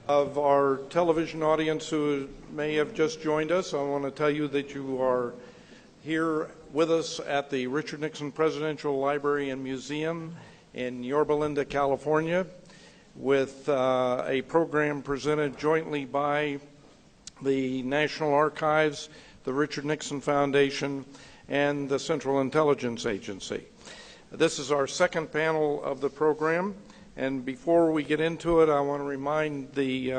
Of our television audience who may have just joined us, I want to tell you that you are here with us at the Richard Nixon Presidential Library and Museum in Yorba Linda, California, with a program presented jointly by the National Archives, the Richard Nixon Foundation, and the Central Intelligence Agency. This is our second panel of the program, and before we get into it, I want to remind the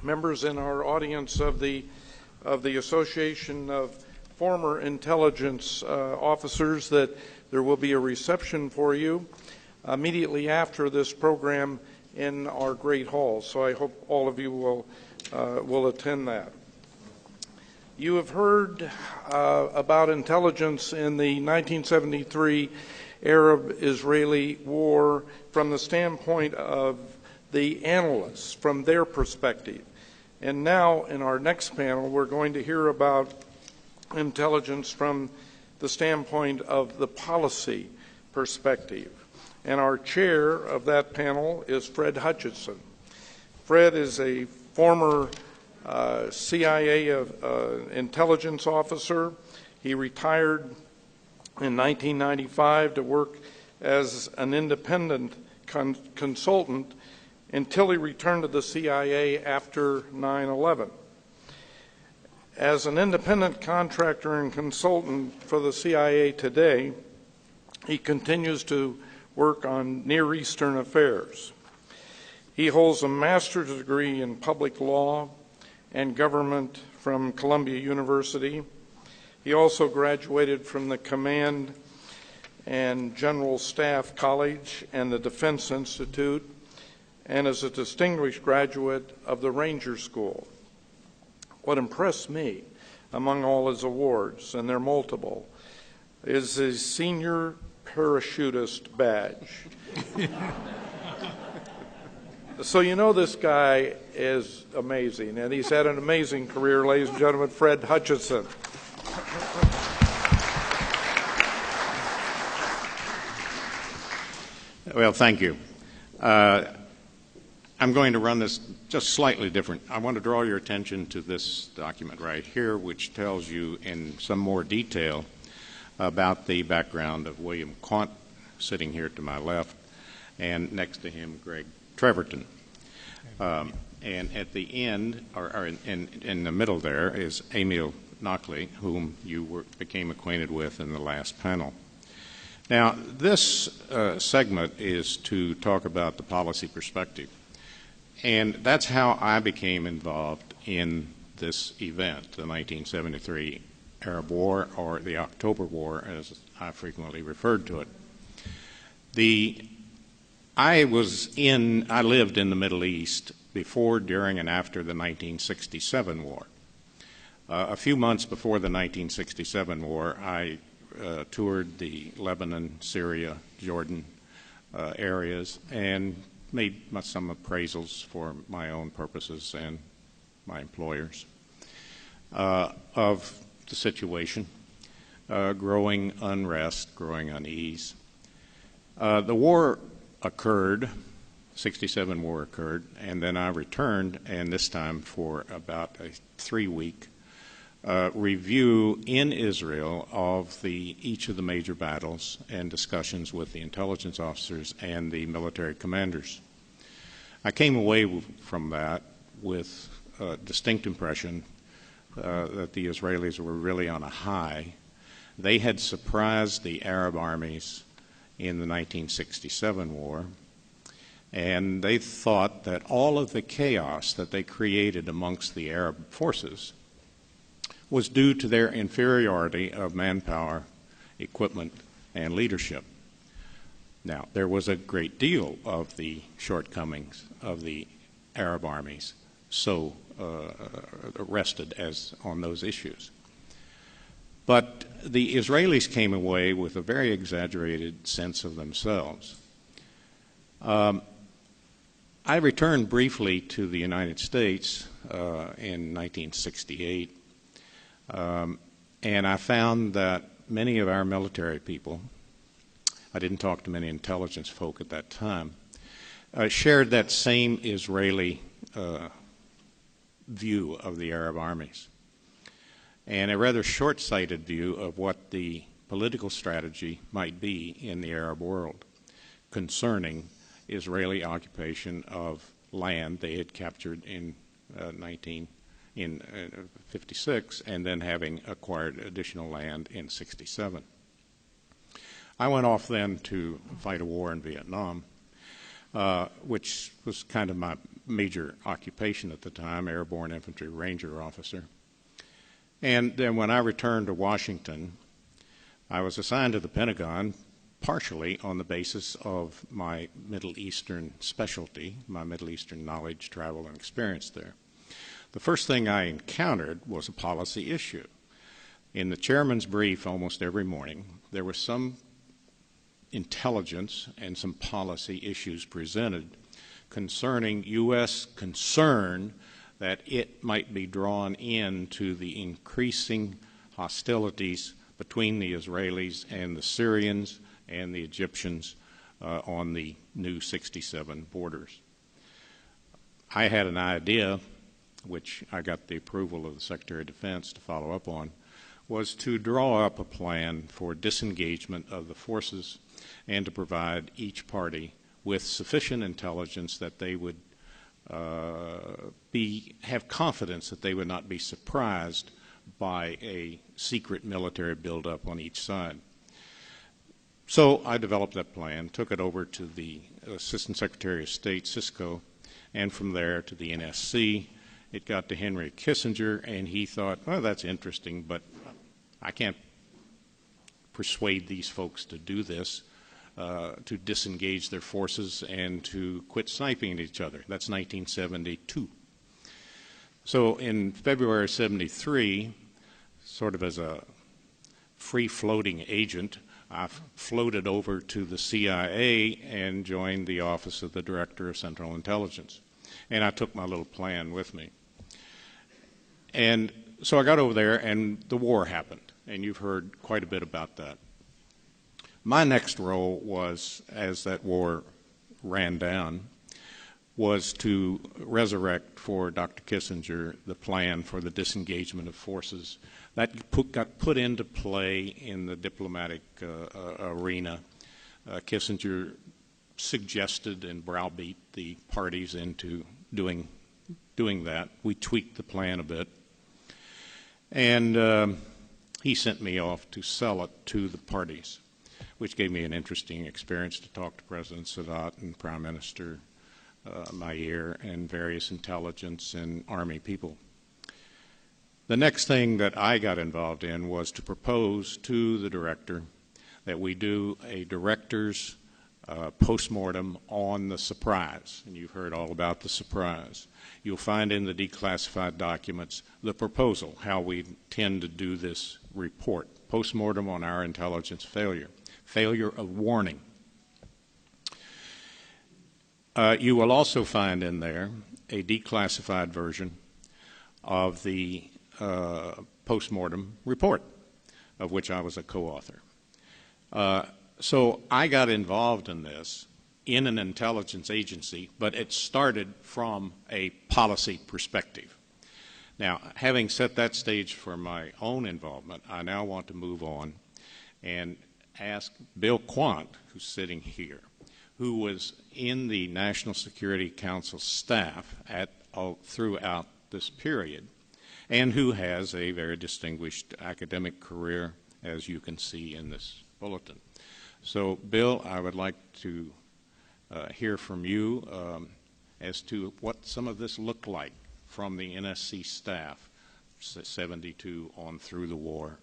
members in our audience of the Association of Former Intelligence Officers that there will be a reception for you immediately after this program in our Great Hall. So I hope all of you will attend that. You have heard about intelligence in the 1973 Arab-Israeli war from the standpoint of the analysts, from their perspective. And now, in our next panel, we're going to hear about intelligence from the standpoint of the policy perspective. And our chair of that panel is Fred Hutchinson. Fred is a former CIA intelligence officer. He retired in 1995 to work as an independent consultant until he returned to the CIA after 9/11. As an independent contractor and consultant for the CIA today, he continues to work on Near Eastern affairs. He holds a master's degree in public law and government from Columbia University. He also graduated from the Command and General Staff College and the Defense Institute, and is a distinguished graduate of the Ranger School. What impressed me among all his awards, and they're multiple, is his Senior Parachutist badge. So you know this guy is amazing, and he's had an amazing career. Ladies and gentlemen, Fred Hutchinson. Well, thank you. I'm going to run this just slightly different. I want to draw your attention to this document right here, which tells you in some more detail about the background of William Quandt, sitting here to my left, and next to him, Greg Treverton. And at the end, or in the middle there, is Emil Knockley, whom you became acquainted with in the last panel. Now, this segment is to talk about the policy perspective. And that's how I became involved in this event, the 1973 Arab War, or the October War, as I frequently referred to it. I lived in the Middle East before, during, and after the 1967 war. A few months before the 1967 war, I toured the Lebanon, Syria, Jordan areas and made some appraisals for my own purposes and my employers of the situation, growing unrest, growing unease. The war occurred, 67 war occurred, and then I returned, and this time for about a 3-week review in Israel of each of the major battles and discussions with the intelligence officers and the military commanders. I came away from that with a distinct impression that the Israelis were really on a high. They had surprised the Arab armies in the 1967 war, and they thought that all of the chaos that they created amongst the Arab forces was due to their inferiority of manpower, equipment, and leadership. Now, there was a great deal of the shortcomings of the Arab armies so rested as on those issues. But the Israelis came away with a very exaggerated sense of themselves. I returned briefly to the United States in 1968, and I found that many of our military people, I didn't talk to many intelligence folk at that time, shared that same Israeli view of the Arab armies, and a rather short-sighted view of what the political strategy might be in the Arab world concerning Israeli occupation of land they had captured in 1956, and then having acquired additional land in 67. I went off then to fight a war in Vietnam, which was kind of my major occupation at the time, airborne infantry ranger officer. And then when I returned to Washington, I was assigned to the Pentagon partially on the basis of my Middle Eastern specialty, my Middle Eastern knowledge, travel, and experience there. The first thing I encountered was a policy issue. In the chairman's brief almost every morning, there was some intelligence and some policy issues presented concerning U.S. concern that it might be drawn into the increasing hostilities between the Israelis and the Syrians and the Egyptians on the new 67 borders. I had an idea, which I got the approval of the Secretary of Defense to follow up on, was to draw up a plan for disengagement of the forces and to provide each party with sufficient intelligence that they would have confidence that they would not be surprised by a secret military buildup on each side. So I developed that plan, took it over to the Assistant Secretary of State, Cisco, and from there to the NSC. It got to Henry Kissinger, and he thought, well, that's interesting, but I can't persuade these folks to do this, to disengage their forces and to quit sniping at each other. That's 1972. So in February of 73, sort of as a free-floating agent, I floated over to the CIA and joined the Office of the Director of Central Intelligence. And I took my little plan with me. And so I got over there, and the war happened. And you've heard quite a bit about that. My next role was, as that war ran down, was to resurrect for Dr. Kissinger the plan for the disengagement of forces. That got put into play in the diplomatic arena. Kissinger suggested and browbeat the parties into doing that. We tweaked the plan a bit. And he sent me off to sell it to the parties, which gave me an interesting experience to talk to President Sadat and Prime Minister Meir and various intelligence and Army people. The next thing that I got involved in was to propose to the director that we do a director's postmortem on the surprise. And you've heard all about the surprise. You'll find in the declassified documents the proposal, how we tend to do this report, postmortem on our intelligence failure of warning. You will also find in there a declassified version of the postmortem report, of which I was a co-author. So I got involved in this in an intelligence agency, but it started from a policy perspective. Now, having set that stage for my own involvement, I now want to move on and ask Bill Quandt, who's sitting here, who was in the National Security Council staff throughout this period, and who has a very distinguished academic career, as you can see in this bulletin. So, Bill, I would like to hear from you as to what some of this looked like from the NSC staff, 72 on through the war.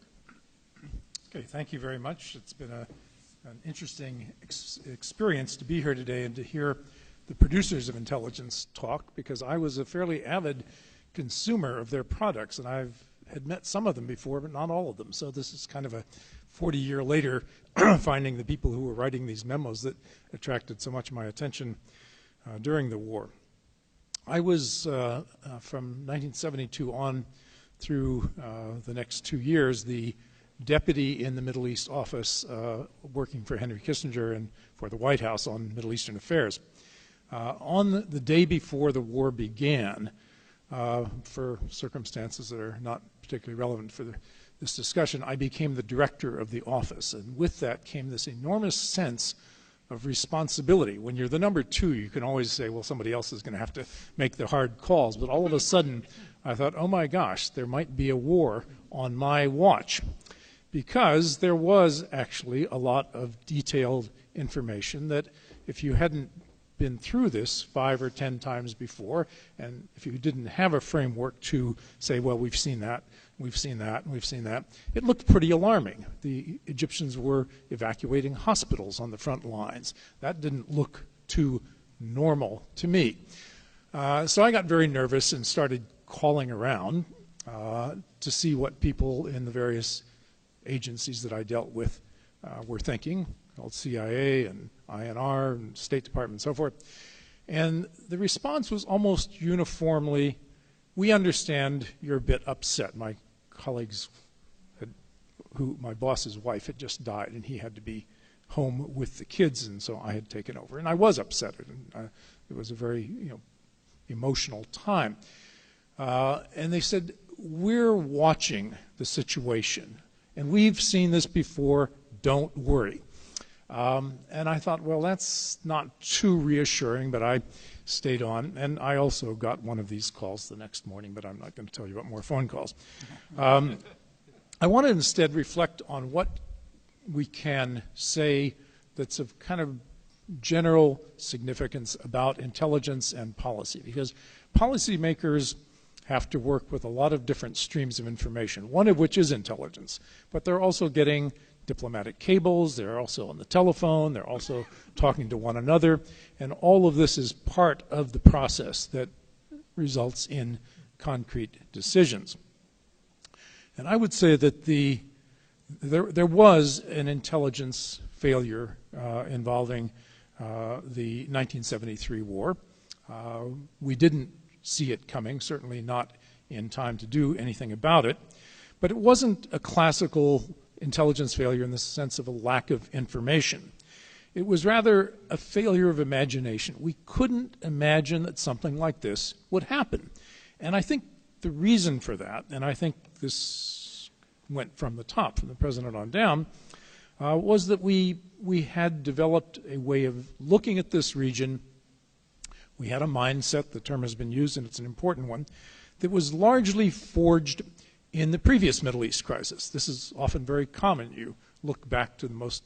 Okay, thank you very much. It's been an interesting experience to be here today and to hear the producers of intelligence talk, because I was a fairly avid consumer of their products, and I had met some of them before, but not all of them. So this is kind of a 40-year later finding the people who were writing these memos that attracted so much of my attention during the war. I was, from 1972 on through the next 2 years, the deputy in the Middle East office working for Henry Kissinger and for the White House on Middle Eastern affairs. On the day before the war began, for circumstances that are not particularly relevant for this discussion, I became the director of the office. And with that came this enormous sense of responsibility. When you're the number two, you can always say, well, somebody else is going to have to make the hard calls. But all of a sudden, I thought, oh my gosh, there might be a war on my watch. Because there was actually a lot of detailed information that if you hadn't been through this 5 or 10 times before, and if you didn't have a framework to say, well, we've seen that, we've seen that, and we've seen that, it looked pretty alarming. The Egyptians were evacuating hospitals on the front lines. That didn't look too normal to me. So I got very nervous and started calling around to see what people in the various agencies that I dealt with were thinking, called CIA and INR and State Department and so forth. And the response was almost uniformly, we understand you're a bit upset. My colleagues, my boss's wife had just died and he had to be home with the kids, and so I had taken over. And I was upset. It was a very emotional time. And they said, we're watching the situation. And we've seen this before, don't worry. And I thought, well, that's not too reassuring, but I stayed on. And I also got one of these calls the next morning, but I'm not going to tell you about more phone calls. I want to instead reflect on what we can say that's of kind of general significance about intelligence and policy, because policymakers have to work with a lot of different streams of information, one of which is intelligence. But they're also getting diplomatic cables, they're also on the telephone, they're also talking to one another, and all of this is part of the process that results in concrete decisions. And I would say that there was an intelligence failure involving the 1973 war. We didn't see it coming, certainly not in time to do anything about it. But it wasn't a classical intelligence failure in the sense of a lack of information. It was rather a failure of imagination. We couldn't imagine that something like this would happen. And I think the reason for that, and I think this went from the top, from the president on down, was that we had developed a way of looking at this region. We had a mindset, the term has been used and it's an important one, that was largely forged in the previous Middle East crisis. This is often very common. You look back to the most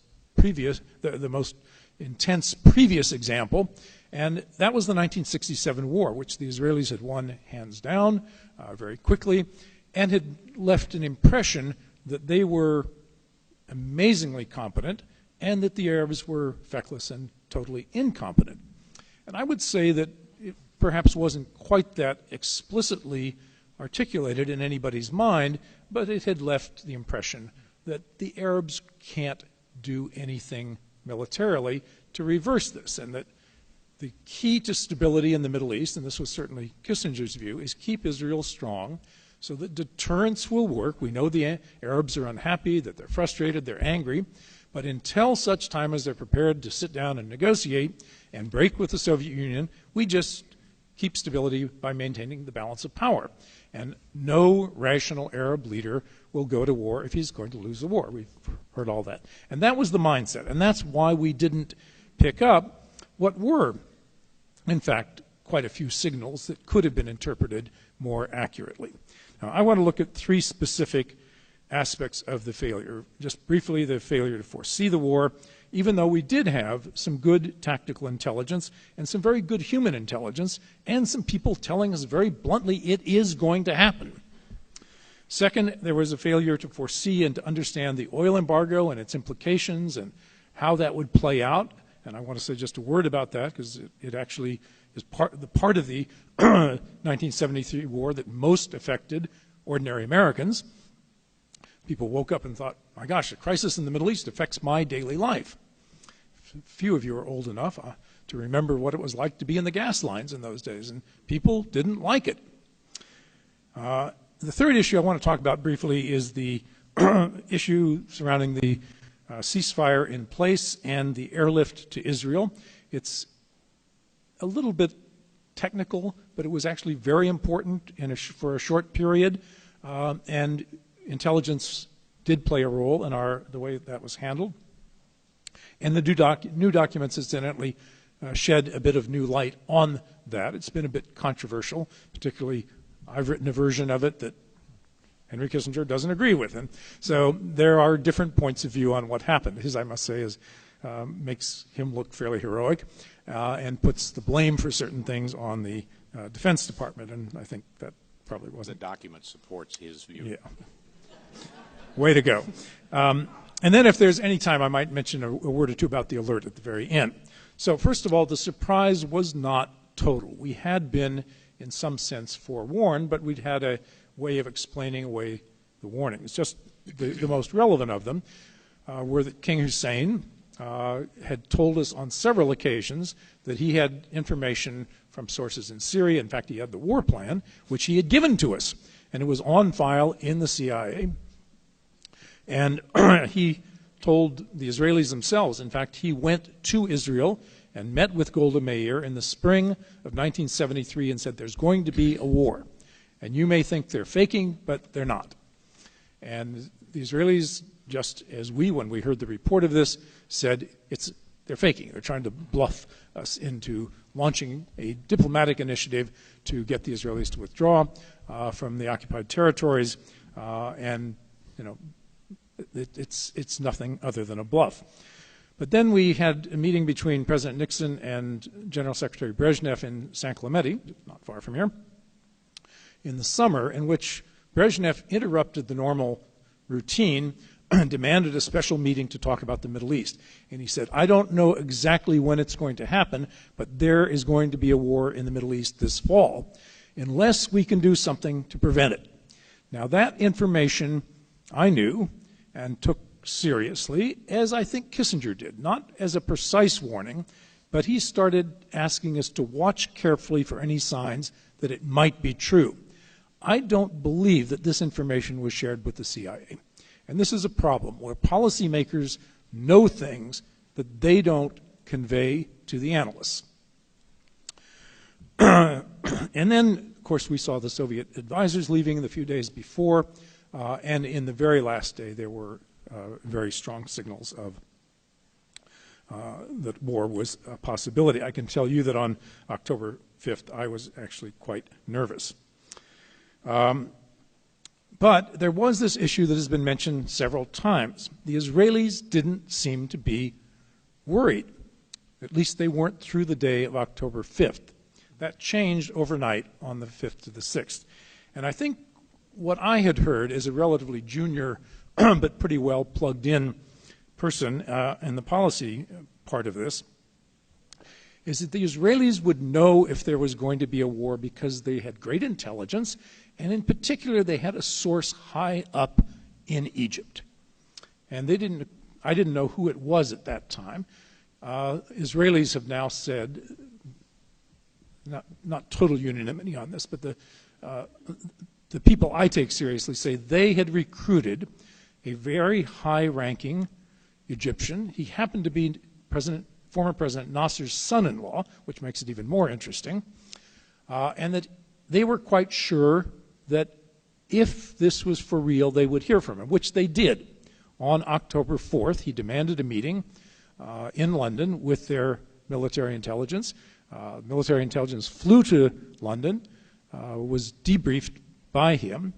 intense previous example, and that was the 1967 war, which the Israelis had won hands down very quickly, and had left an impression that they were amazingly competent and that the Arabs were feckless and totally incompetent. And I would say that it perhaps wasn't quite that explicitly articulated in anybody's mind, but it had left the impression that the Arabs can't do anything militarily to reverse this, and that the key to stability in the Middle East, and this was certainly Kissinger's view, is keep Israel strong so that deterrence will work. We know the Arabs are unhappy, that they're frustrated, they're angry, but until such time as they're prepared to sit down and negotiate and break with the Soviet Union, we just keep stability by maintaining the balance of power. And no rational Arab leader will go to war if he's going to lose the war. We've heard all that. And that was the mindset. And that's why we didn't pick up what were, in fact, quite a few signals that could have been interpreted more accurately. Now, I want to look at 3 specific aspects of the failure. Just briefly, the failure to foresee the war, even though we did have some good tactical intelligence and some very good human intelligence and some people telling us very bluntly it is going to happen. Second, there was a failure to foresee and to understand the oil embargo and its implications and how that would play out. And I want to say just a word about that because it actually is part of the 1973 war that most affected ordinary Americans. People woke up and thought, my gosh, a crisis in the Middle East affects my daily life. Few of you are old enough to remember what it was like to be in the gas lines in those days, and people didn't like it. The third issue I want to talk about briefly is the issue surrounding the ceasefire in place and the airlift to Israel. It's a little bit technical, but it was actually very important for a short period, and intelligence did play a role in the way that was handled. And the new documents, incidentally, shed a bit of new light on that. It's been a bit controversial, particularly I've written a version of it that Henry Kissinger doesn't agree with. And so there are different points of view on what happened. His, I must say, makes him look fairly heroic and puts the blame for certain things on the Defense Department, and I think that probably wasn't. The document supports his view. Yeah. Way to go. And then if there's any time, I might mention a word or two about the alert at the very end. So first of all, the surprise was not total. We had been, in some sense, forewarned, but we'd had a way of explaining away the warnings. Just the most relevant of them were that King Hussein had told us on several occasions that he had information from sources in Syria. In fact, he had the war plan, which he had given to us, and it was on file in the CIA. And he told the Israelis themselves, in fact, he went to Israel and met with Golda Meir in the spring of 1973 and said, there's going to be a war. And you may think they're faking, but they're not. And the Israelis, just as we, when we heard the report of this, said they're faking. They're trying to bluff us into launching a diplomatic initiative to get the Israelis to withdraw from the occupied territories, and it's nothing other than a bluff. But then we had a meeting between President Nixon and General Secretary Brezhnev in San Clemente, not far from here, in the summer, in which Brezhnev interrupted the normal routine and demanded a special meeting to talk about the Middle East. And he said, I don't know exactly when it's going to happen, but there is going to be a war in the Middle East this fall, unless we can do something to prevent it. Now, that information I knew and took seriously, as I think Kissinger did, not as a precise warning, but he started asking us to watch carefully for any signs that it might be true. I don't believe that this information was shared with the CIA. And this is a problem where policymakers know things that they don't convey to the analysts. And then, of course, we saw the Soviet advisors leaving the few days before, and in the very last day there were very strong signals of that war was a possibility. I can tell you that on October 5th I was actually quite nervous. But there was this issue that has been mentioned several times. The Israelis didn't seem to be worried. At least they weren't through the day of October 5th. That changed overnight on the 5th to the 6th. And I think what I had heard as a relatively junior but pretty well plugged in person in the policy part of this is that the Israelis would know if there was going to be a war because they had great intelligence, and in particular they had a source high up in Egypt. And I didn't know who it was at that time. Israelis have now said, not total unanimity on this, but the people I take seriously say they had recruited a very high-ranking Egyptian. He happened to be former President Nasser's son-in-law, which makes it even more interesting, and that they were quite sure that if this was for real, they would hear from him, which they did. On October 4th, he demanded a meeting in London with their military intelligence. Military intelligence flew to London, was debriefed by him,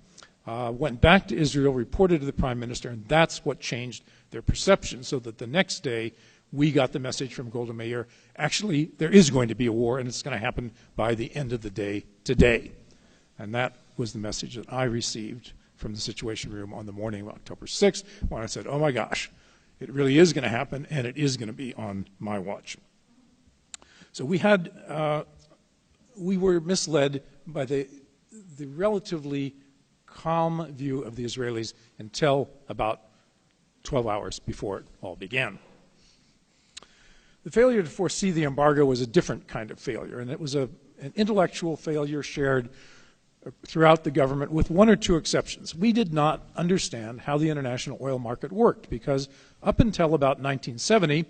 went back to Israel, reported to the Prime Minister, and that's what changed their perception, so that the next day we got the message from Golda Meir, actually there is going to be a war and it's going to happen by the end of the day today. And that was the message that I received from the Situation Room on the morning of October 6th, when I said, oh my gosh, it really is going to happen and it is going to be on my watch. So we were misled by the relatively calm view of the Israelis until about 12 hours before it all began. The failure to foresee the embargo was a different kind of failure, and it was an intellectual failure shared throughout the government with one or two exceptions. We did not understand how the international oil market worked because up until about 1970,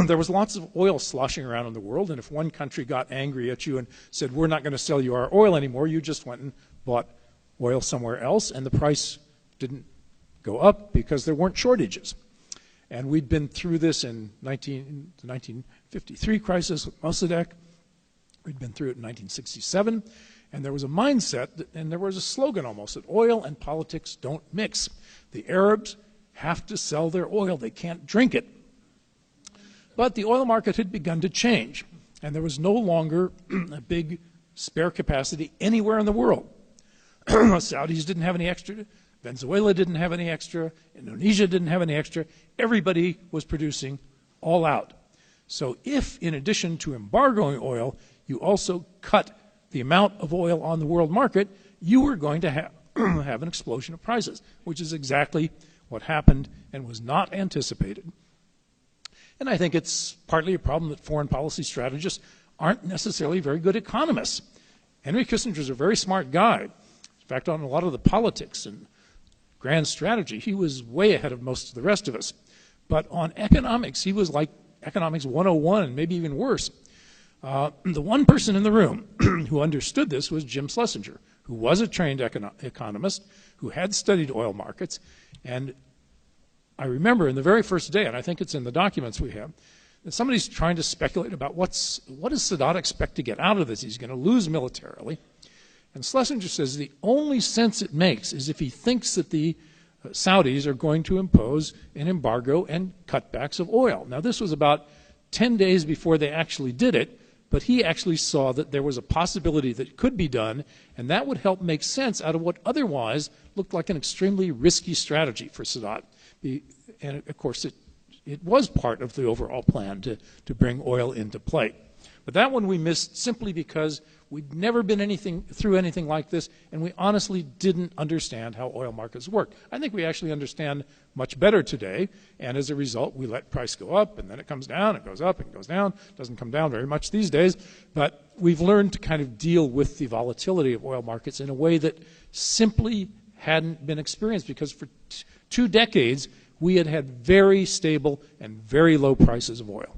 there was lots of oil sloshing around in the world, and if one country got angry at you and said, we're not going to sell you our oil anymore, you just went and bought oil somewhere else, and the price didn't go up because there weren't shortages. And we'd been through this in the 1953 crisis with Mossadegh. We'd been through it in 1967. And there was a mindset, and there was a slogan almost, that oil and politics don't mix. The Arabs have to sell their oil. They can't drink it. But the oil market had begun to change, and there was no longer a big spare capacity anywhere in the world. Saudis didn't have any extra. Venezuela didn't have any extra. Indonesia didn't have any extra. Everybody was producing all out. So if, in addition to embargoing oil, you also cut the amount of oil on the world market, you were going to have an explosion of prices, which is exactly what happened and was not anticipated. And I think it's partly a problem that foreign policy strategists aren't necessarily very good economists. Henry Kissinger's a very smart guy. In fact, on a lot of the politics and grand strategy, he was way ahead of most of the rest of us. But on economics, he was like economics 101 and maybe even worse. The one person in the room who understood this was Jim Schlesinger, who was a trained economist, who had studied oil markets. And I remember in the very first day, and I think it's in the documents we have, that somebody's trying to speculate about what does Sadat expect to get out of this? He's going to lose militarily. And Schlesinger says the only sense it makes is if he thinks that the Saudis are going to impose an embargo and cutbacks of oil. Now, this was about 10 days before they actually did it, but he actually saw that there was a possibility that it could be done, and that would help make sense out of what otherwise looked like an extremely risky strategy for Sadat. And, of course, it was part of the overall plan to bring oil into play. But that one we missed simply because we'd never been through anything like this, and we honestly didn't understand how oil markets work. I think we actually understand much better today, and as a result, we let price go up, and then it comes down, it goes up, it goes down. It doesn't come down very much these days, but we've learned to kind of deal with the volatility of oil markets in a way that simply hadn't been experienced, because for 2 decades, we had had very stable and very low prices of oil.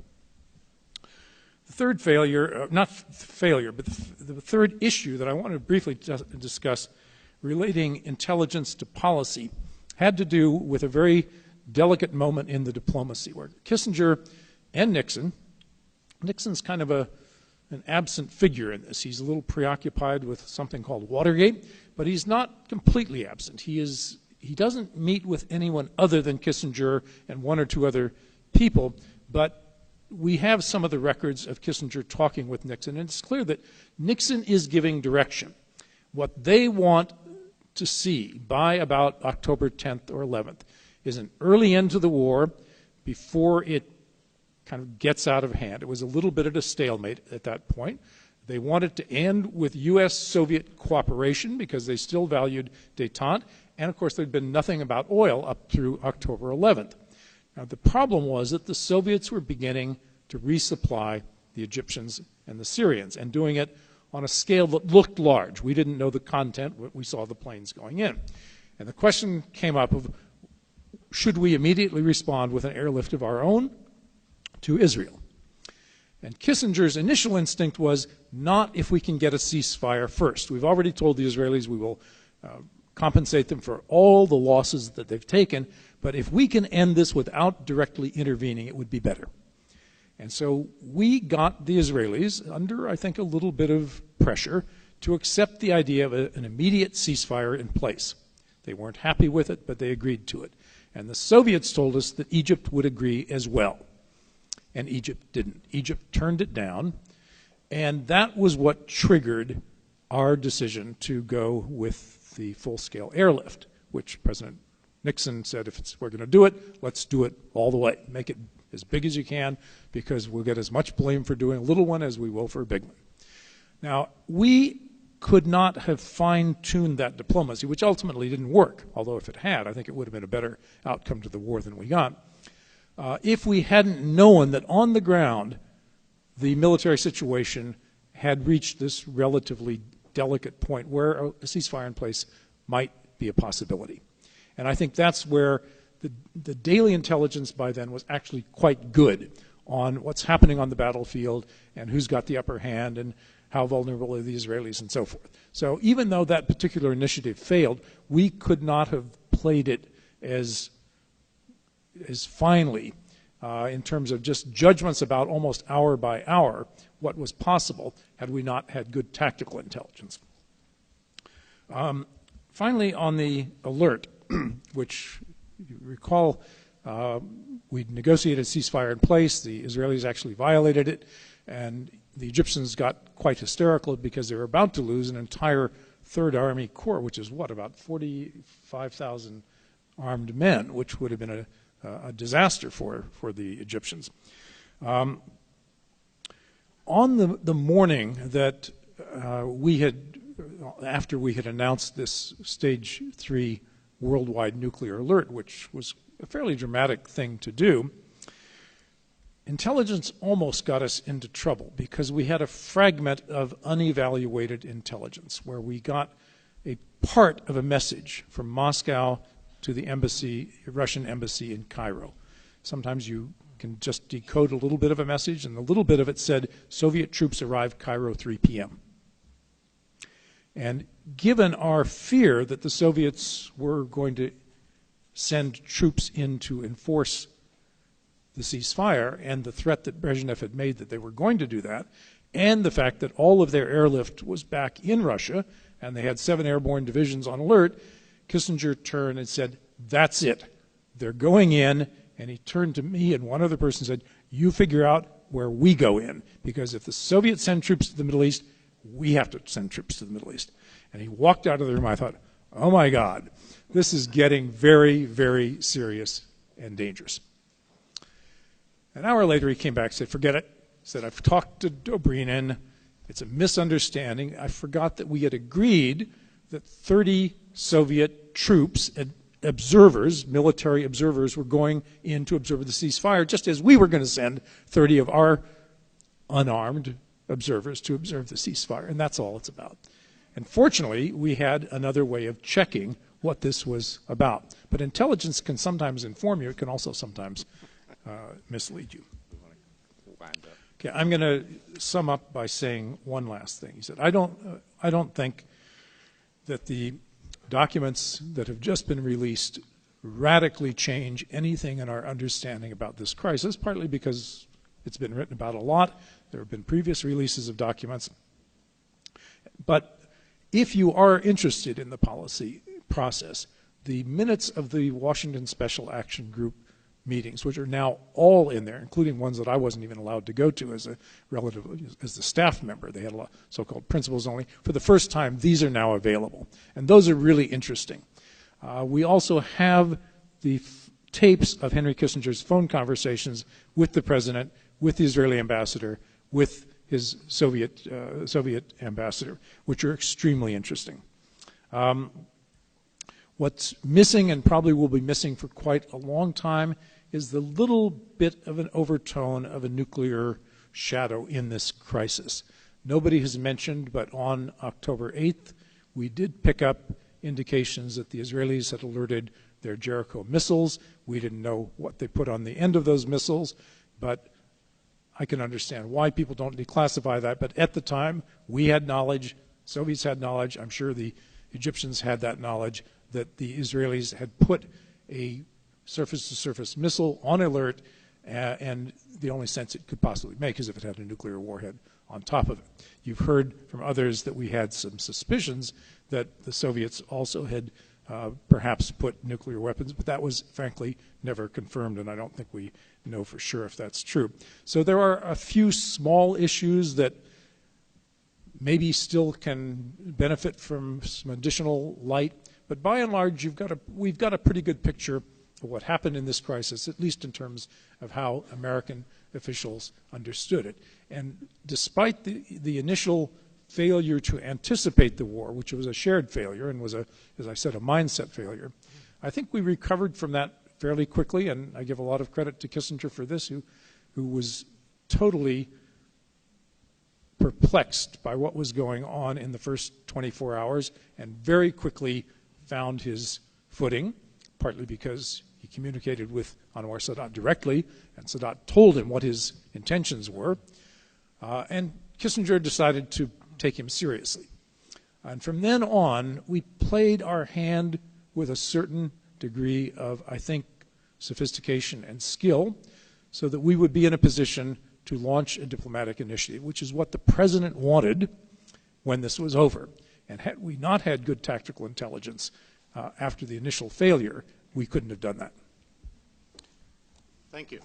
The third failure, not failure, but the third issue that I want to briefly discuss relating intelligence to policy had to do with a very delicate moment in the diplomacy where Kissinger and Nixon's kind of an absent figure in this. He's a little preoccupied with something called Watergate, but he's not completely absent. He doesn't meet with anyone other than Kissinger and 1 or 2 other people, but we have some of the records of Kissinger talking with Nixon, and it's clear that Nixon is giving direction. What they want to see by about October 10th or 11th is an early end to the war before it kind of gets out of hand. It was a little bit at a stalemate at that point. They wanted to end with U.S.-Soviet cooperation because they still valued détente, and of course there'd been nothing about oil up through October 11th. Now, the problem was that the Soviets were beginning to resupply the Egyptians and the Syrians, and doing it on a scale that looked large. We didn't know the content, we saw the planes going in. And the question came up of, should we immediately respond with an airlift of our own to Israel? And Kissinger's initial instinct was, not if we can get a ceasefire first. We've already told the Israelis we will compensate them for all the losses that they've taken, but if we can end this without directly intervening, it would be better. And so we got the Israelis, under, I think, a little bit of pressure, to accept the idea of an immediate ceasefire in place. They weren't happy with it, but they agreed to it. And the Soviets told us that Egypt would agree as well. And Egypt didn't. Egypt turned it down, and that was what triggered our decision to go with the full-scale airlift, which President Nixon said, if we're going to do it, let's do it all the way. Make it as big as you can, because we'll get as much blame for doing a little one as we will for a big one. Now, we could not have fine-tuned that diplomacy, which ultimately didn't work, although if it had, I think it would have been a better outcome to the war than we got, if we hadn't known that on the ground the military situation had reached this relatively delicate point where a ceasefire in place might be a possibility. And I think that's where the daily intelligence by then was actually quite good on what's happening on the battlefield and who's got the upper hand and how vulnerable are the Israelis and so forth. So even though that particular initiative failed, we could not have played it as finely in terms of just judgments about almost hour by hour what was possible had we not had good tactical intelligence. Finally, on the alert, which you recall we negotiated a ceasefire in place, the Israelis actually violated it, and the Egyptians got quite hysterical because they were about to lose an entire Third Army Corps, which is what, about 45,000 armed men, which would have been a disaster for the Egyptians. On the morning that after we had announced this Stage 3 worldwide nuclear alert, which was a fairly dramatic thing to do, intelligence almost got us into trouble because we had a fragment of unevaluated intelligence where we got a part of a message from Moscow to the embassy, Russian embassy in Cairo. Sometimes you can just decode a little bit of a message, and a little bit of it said, Soviet troops arrive Cairo 3 p.m. And given our fear that the Soviets were going to send troops in to enforce the ceasefire and the threat that Brezhnev had made that they were going to do that, and the fact that all of their airlift was back in Russia and they had 7 airborne divisions on alert, Kissinger turned and said, that's it. They're going in. And he turned to me and one other person and said, you figure out where we go in, because if the Soviets send troops to the Middle East, we have to send troops to the Middle East. And he walked out of the room. I thought, oh my God, this is getting very, very serious and dangerous. An hour later, he came back and said, forget it. He said, I've talked to Dobrynin. It's a misunderstanding. I forgot that we had agreed that 30 Soviet troops and observers, military observers, were going in to observe the ceasefire, just as we were going to send 30 of our unarmed observers to observe the ceasefire. And that's all it's about. And fortunately, we had another way of checking what this was about. But intelligence can sometimes inform you. It can also sometimes mislead you. Okay, I'm going to sum up by saying one last thing. He said, I don't think that the documents that have just been released radically change anything in our understanding about this crisis, partly because it's been written about a lot. There have been previous releases of documents. But if you are interested in the policy process, the minutes of the Washington Special Action Group meetings, which are now all in there, including ones that I wasn't even allowed to go to as the staff member. They had a lot so-called principals only. For the first time, these are now available. And those are really interesting. We also have the tapes of Henry Kissinger's phone conversations with the president, with the Israeli ambassador, with his Soviet ambassador, which are extremely interesting. What's missing, and probably will be missing for quite a long time, is the little bit of an overtone of a nuclear shadow in this crisis. Nobody has mentioned, but on October 8th, we did pick up indications that the Israelis had alerted their Jericho missiles. We didn't know what they put on the end of those missiles, but I can understand why people don't declassify that. But at the time, we had knowledge, Soviets had knowledge, I'm sure the Egyptians had that knowledge, that the Israelis had put a surface-to-surface missile on alert, and the only sense it could possibly make is if it had a nuclear warhead on top of it. You've heard from others that we had some suspicions that the Soviets also had perhaps put nuclear weapons, but that was, frankly, never confirmed, and I don't think we know for sure if that's true. So there are a few small issues that maybe still can benefit from some additional light, but by and large, we've got a pretty good picture of what happened in this crisis, at least in terms of how American officials understood it. And despite the initial failure to anticipate the war, which was a shared failure and was, as I said, a mindset failure, I think we recovered from that fairly quickly, and I give a lot of credit to Kissinger for this, who was totally perplexed by what was going on in the first 24 hours and very quickly found his footing, partly because he communicated with Anwar Sadat directly, and Sadat told him what his intentions were. And Kissinger decided to take him seriously. And from then on, we played our hand with a certain degree of, I think, sophistication and skill, so that we would be in a position to launch a diplomatic initiative, which is what the president wanted when this was over. And had we not had good tactical intelligence after the initial failure, we couldn't have done that. Thank you.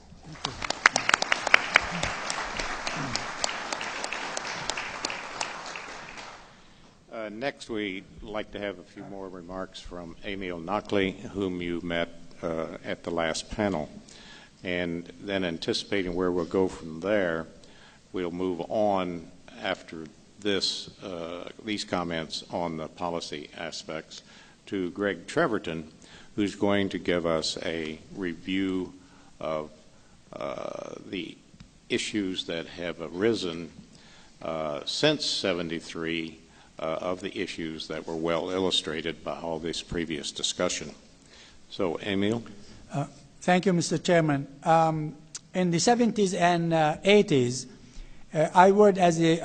Next, we'd like to have a few more remarks from Emil Nachli, whom you met at the last panel. And then anticipating where we'll go from there, we'll move on after this, these comments on the policy aspects to Greg Treverton, who's going to give us a review of the issues that have arisen since '73, of the issues that were well illustrated by all this previous discussion. So, Emil? Thank you, Mr. Chairman. In the 70s and 80s, I worked as in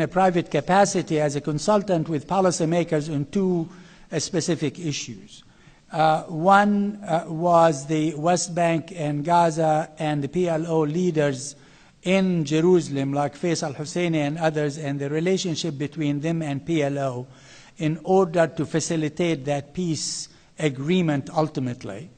a private capacity as a consultant with policymakers on two specific issues. One was the West Bank and Gaza and the PLO leaders in Jerusalem, like Faisal Husseini and others, and the relationship between them and PLO in order to facilitate that peace agreement ultimately.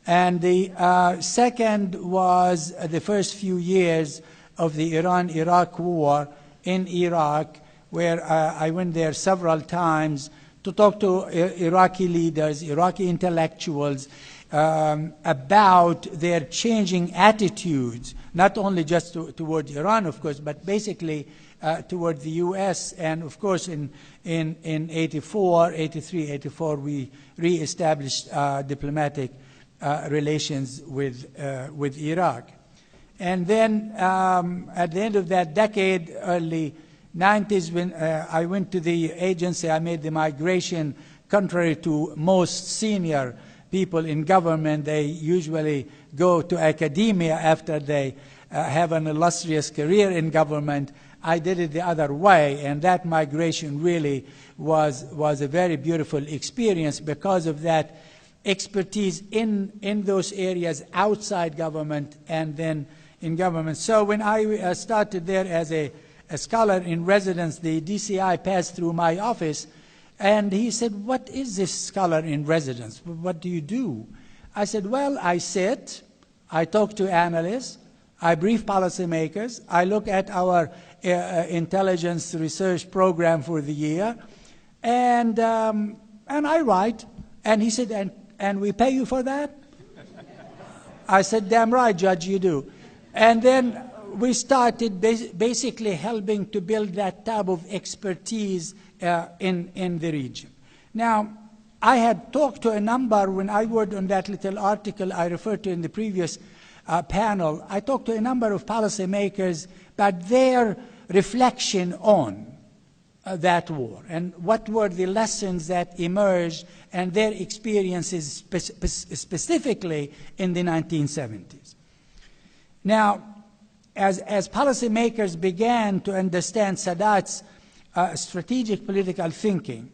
And the second was the first few years of the Iran-Iraq war in Iraq, where I went there several times to talk to Iraqi leaders, Iraqi intellectuals, about their changing attitudes, not only just toward Iran, of course, but basically toward the U.S. And, of course, in 84, 83, 84, we reestablished diplomatic relations with Iraq. And then at the end of that decade, early 90s, when I went to the agency, I made the migration. Contrary to most senior people in government, they usually go to academia after they have an illustrious career in government. I did it the other way, and that migration really was a very beautiful experience because of that expertise in those areas outside government and then in government. So when I started there as a scholar in residence, the DCI passed through my office, and he said, "What is this scholar in residence? What do you do?" I said, "Well, I sit, I talk to analysts, I brief policymakers, I look at our intelligence research program for the year, and I write." And he said, and we pay you for that? I said, "Damn right, Judge, you do." And then we started basically helping to build that type of expertise in the region. Now, I had talked to a number, when I worked on that little article I referred to in the previous panel, I talked to a number of policymakers about their reflection on that war and what were the lessons that emerged and their experiences specifically in the 1970s. Now, as policymakers began to understand Sadat's strategic political thinking,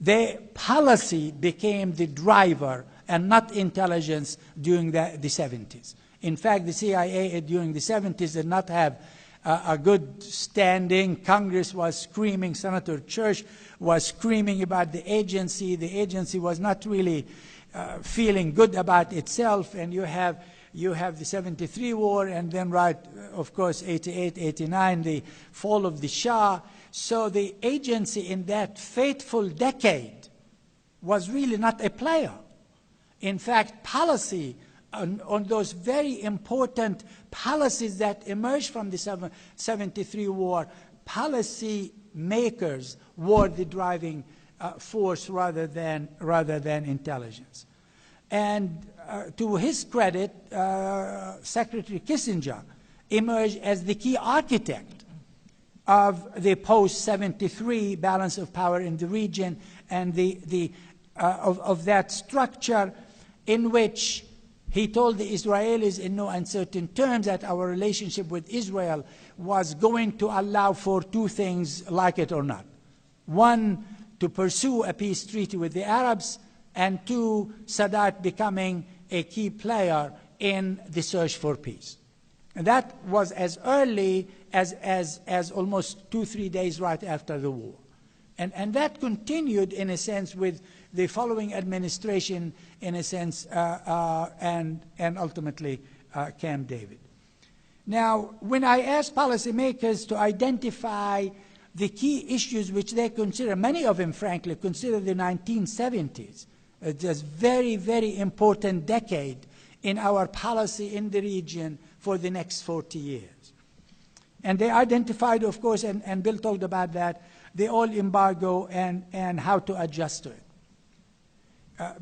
the policy became the driver and not intelligence during the 70s. In fact, the CIA during the 70s did not have a good standing. Congress was screaming, Senator Church was screaming about the agency. The agency was not really feeling good about itself, and you have the 73 war, and then of course, 88, 89, the fall of the Shah. So the agency in that fateful decade was really not a player. In fact, policy on those very important policies that emerged from the 73 war, policy makers were the driving force rather than intelligence. And to his credit, Secretary Kissinger emerged as the key architect of the post-73 balance of power in the region and of that structure. in which he told the Israelis in no uncertain terms that our relationship with Israel was going to allow for two things, like it or not. One, to pursue a peace treaty with the Arabs, and two, Sadat becoming a key player in the search for peace. And that was as early as almost 2-3 days right after the war. And that continued, in a sense, with the following administration, in a sense, and ultimately Camp David. Now, when I asked policymakers to identify the key issues which they consider, many of them, frankly, consider the 1970s as very, very important decade in our policy in the region for the next 40 years. And they identified, of course, and Bill talked about that, the oil embargo and how to adjust to it.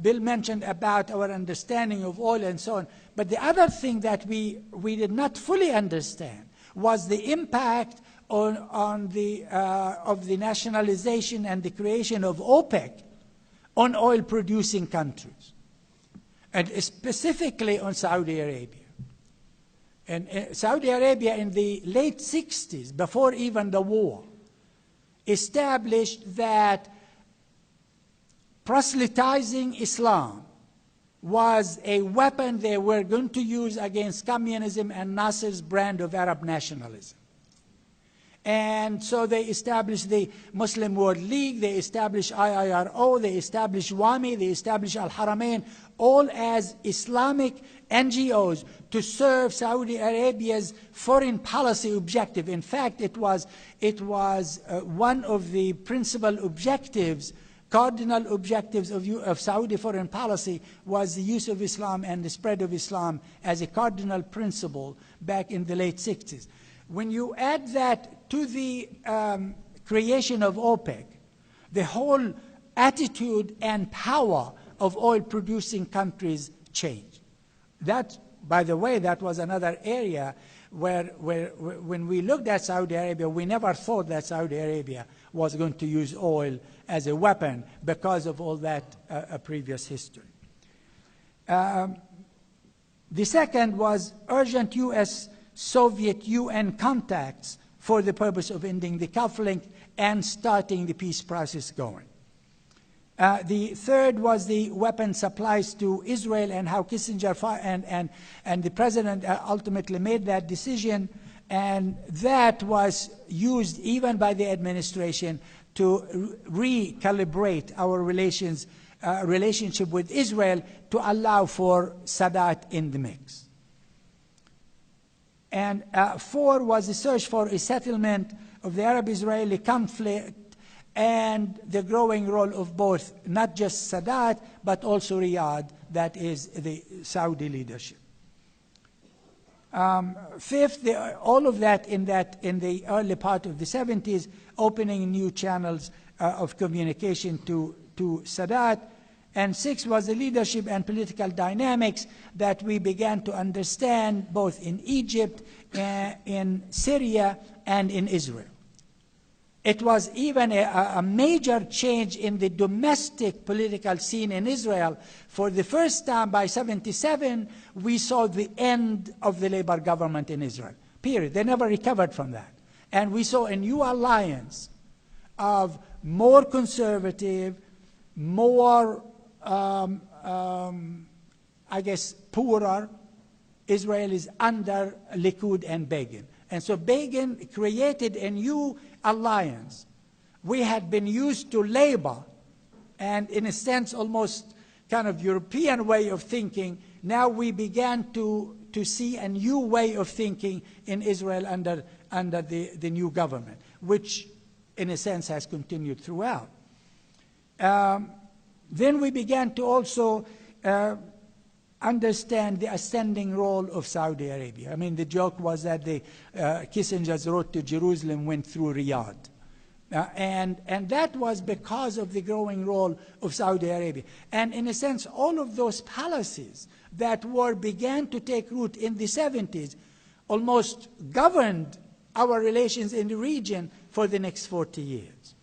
Bill mentioned about our understanding of oil and so on, but the other thing that we did not fully understand was the impact of the nationalization and the creation of OPEC on oil-producing countries, and specifically on Saudi Arabia. And Saudi Arabia in the late 60s, before even the war, established that proselytizing Islam was a weapon they were going to use against communism and Nasser's brand of Arab nationalism. And so they established the Muslim World League, they established IIRO, they established WAMI, they established Al-Haramain, all as Islamic NGOs to serve Saudi Arabia's foreign policy objective. In fact, it was one of the principal objectives, cardinal objectives of Saudi foreign policy, was the use of Islam and the spread of Islam as a cardinal principle back in the late 60s. When you add that to the creation of OPEC, the whole attitude and power of oil-producing countries changed. That, by the way, that was another area where when we looked at Saudi Arabia, we never thought that Saudi Arabia was going to use oil as a weapon because of all that previous history. The second was urgent U.S.-Soviet UN contacts for the purpose of ending the conflict and starting the peace process going. The third was the weapon supplies to Israel and how Kissinger and the president ultimately made that decision, and that was used even by the administration to recalibrate our relationship with Israel to allow for Sadat in the mix. And four was the search for a settlement of the Arab-Israeli conflict and the growing role of both, not just Sadat, but also Riyadh, that is the Saudi leadership. Fifth, all of that in the early part of the 70s, opening new channels of communication to Sadat. And sixth was the leadership and political dynamics that we began to understand both in Egypt, in Syria, and in Israel. It was even a major change in the domestic political scene in Israel. For the first time, by 77, we saw the end of the Labour government in Israel, period. They never recovered from that. And we saw a new alliance of more conservative, more, I guess, poorer Israelis under Likud and Begin. And so Begin created a new alliance. We had been used to Labour and, in a sense, almost kind of European way of thinking. Now we began to see a new way of thinking in Israel under the new government, which, in a sense, has continued throughout. Then we began to also understand the ascending role of Saudi Arabia. I mean, the joke was that Kissinger's road to Jerusalem went through Riyadh. And that was because of the growing role of Saudi Arabia. And in a sense, all of those policies that began to take root in the 70s almost governed our relations in the region for the next 40 years.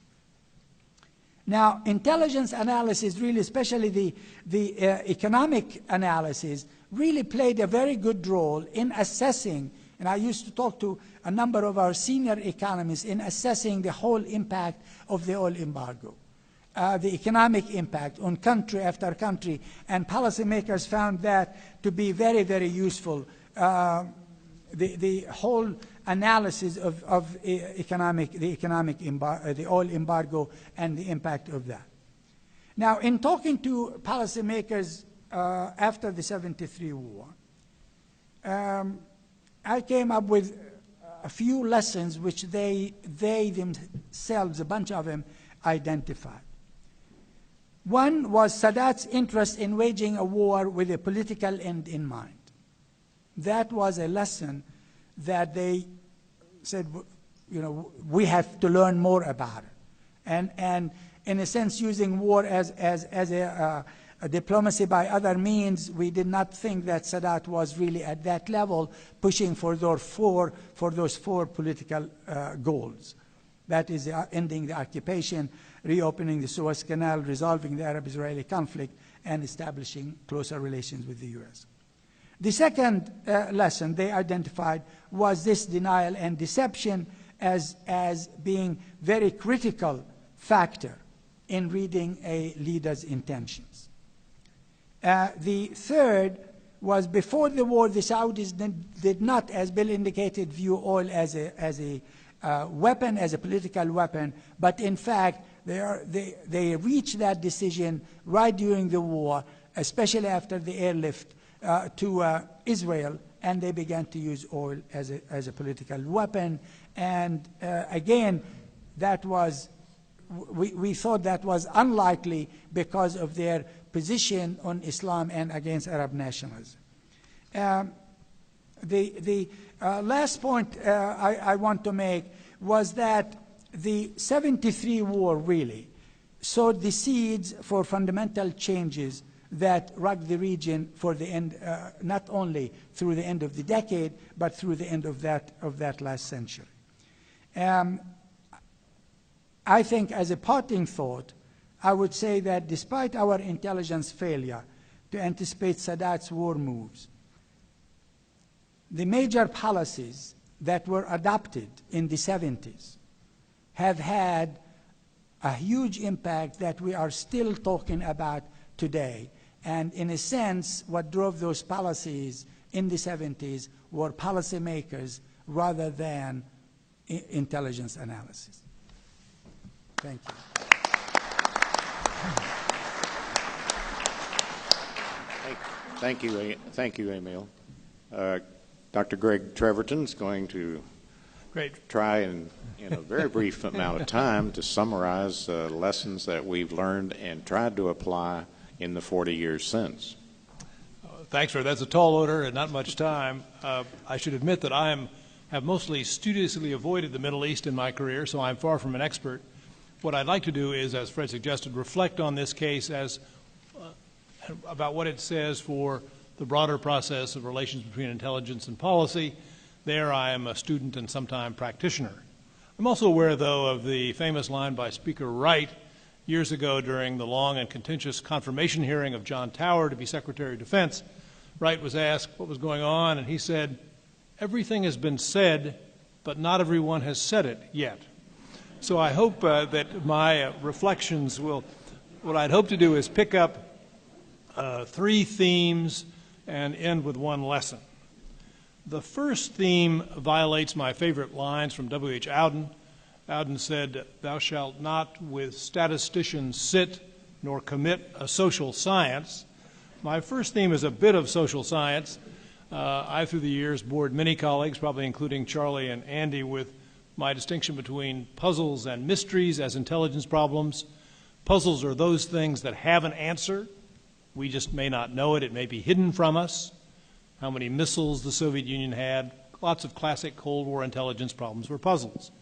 Now, intelligence analysis, really, especially the economic analysis, really played a very good role in assessing, and I used to talk to a number of our senior economists in assessing the whole impact of the oil embargo, the economic impact on country after country, and policymakers found that to be very, very useful. The whole analysis of the oil embargo and the impact of that. Now, in talking to policymakers after the 73 war, I came up with a few lessons which they themselves, a bunch of them, identified. One was Sadat's interest in waging a war with a political end in mind. That was a lesson that they said, you know, we have to learn more about it. And in a sense, using war as a diplomacy by other means, we did not think that Sadat was really at that level pushing for those four political goals. That is ending the occupation, reopening the Suez Canal, resolving the Arab-Israeli conflict, and establishing closer relations with the U.S. The second lesson they identified was this denial and deception as being very critical factor in reading a leader's intentions. The third was before the war, the Saudis did not, as Bill indicated, view oil as a weapon, as a political weapon, but in fact they reached that decision right during the war, especially after the airlift to Israel, and they began to use oil as a political weapon. And again, that was, we thought that was unlikely because of their position on Islam and against Arab nationalism. The last point I want to make was that the 73 war really sowed the seeds for fundamental changes that rocked the region for the end, not only through the end of the decade, but through the end of that last century. I think as a parting thought, I would say that despite our intelligence failure to anticipate Sadat's war moves, the major policies that were adopted in the 70s have had a huge impact that we are still talking about today. And in a sense, what drove those policies in the 70s were policymakers rather than intelligence analysis. Thank you. Thank you, Emil. Dr. Greg Treverton is going to try in a very brief amount of time to summarize lessons that we've learned and tried to apply in the 40 years since. Thanks, Fred. That's a tall order and not much time. I should admit that I have mostly studiously avoided the Middle East in my career, so I'm far from an expert. What I'd like to do is, as Fred suggested, reflect on this case as about what it says for the broader process of relations between intelligence and policy. There I am a student and sometime practitioner. I'm also aware, though, of the famous line by Speaker Wright years ago during the long and contentious confirmation hearing of John Tower to be Secretary of Defense. Wright was asked what was going on, and he said, "Everything has been said, but not everyone has said it yet." So I hope that my reflections will, what I'd hope to do is pick up three themes and end with one lesson. The first theme violates my favorite lines from W.H. Auden. Auden said, "Thou shalt not with statisticians sit, nor commit a social science." My first theme is a bit of social science. I, through the years, bored many colleagues, probably including Charlie and Andy, with my distinction between puzzles and mysteries as intelligence problems. Puzzles are those things that have an answer. We just may not know it. It may be hidden from us. How many missiles the Soviet Union had. Lots of classic Cold War intelligence problems were puzzles.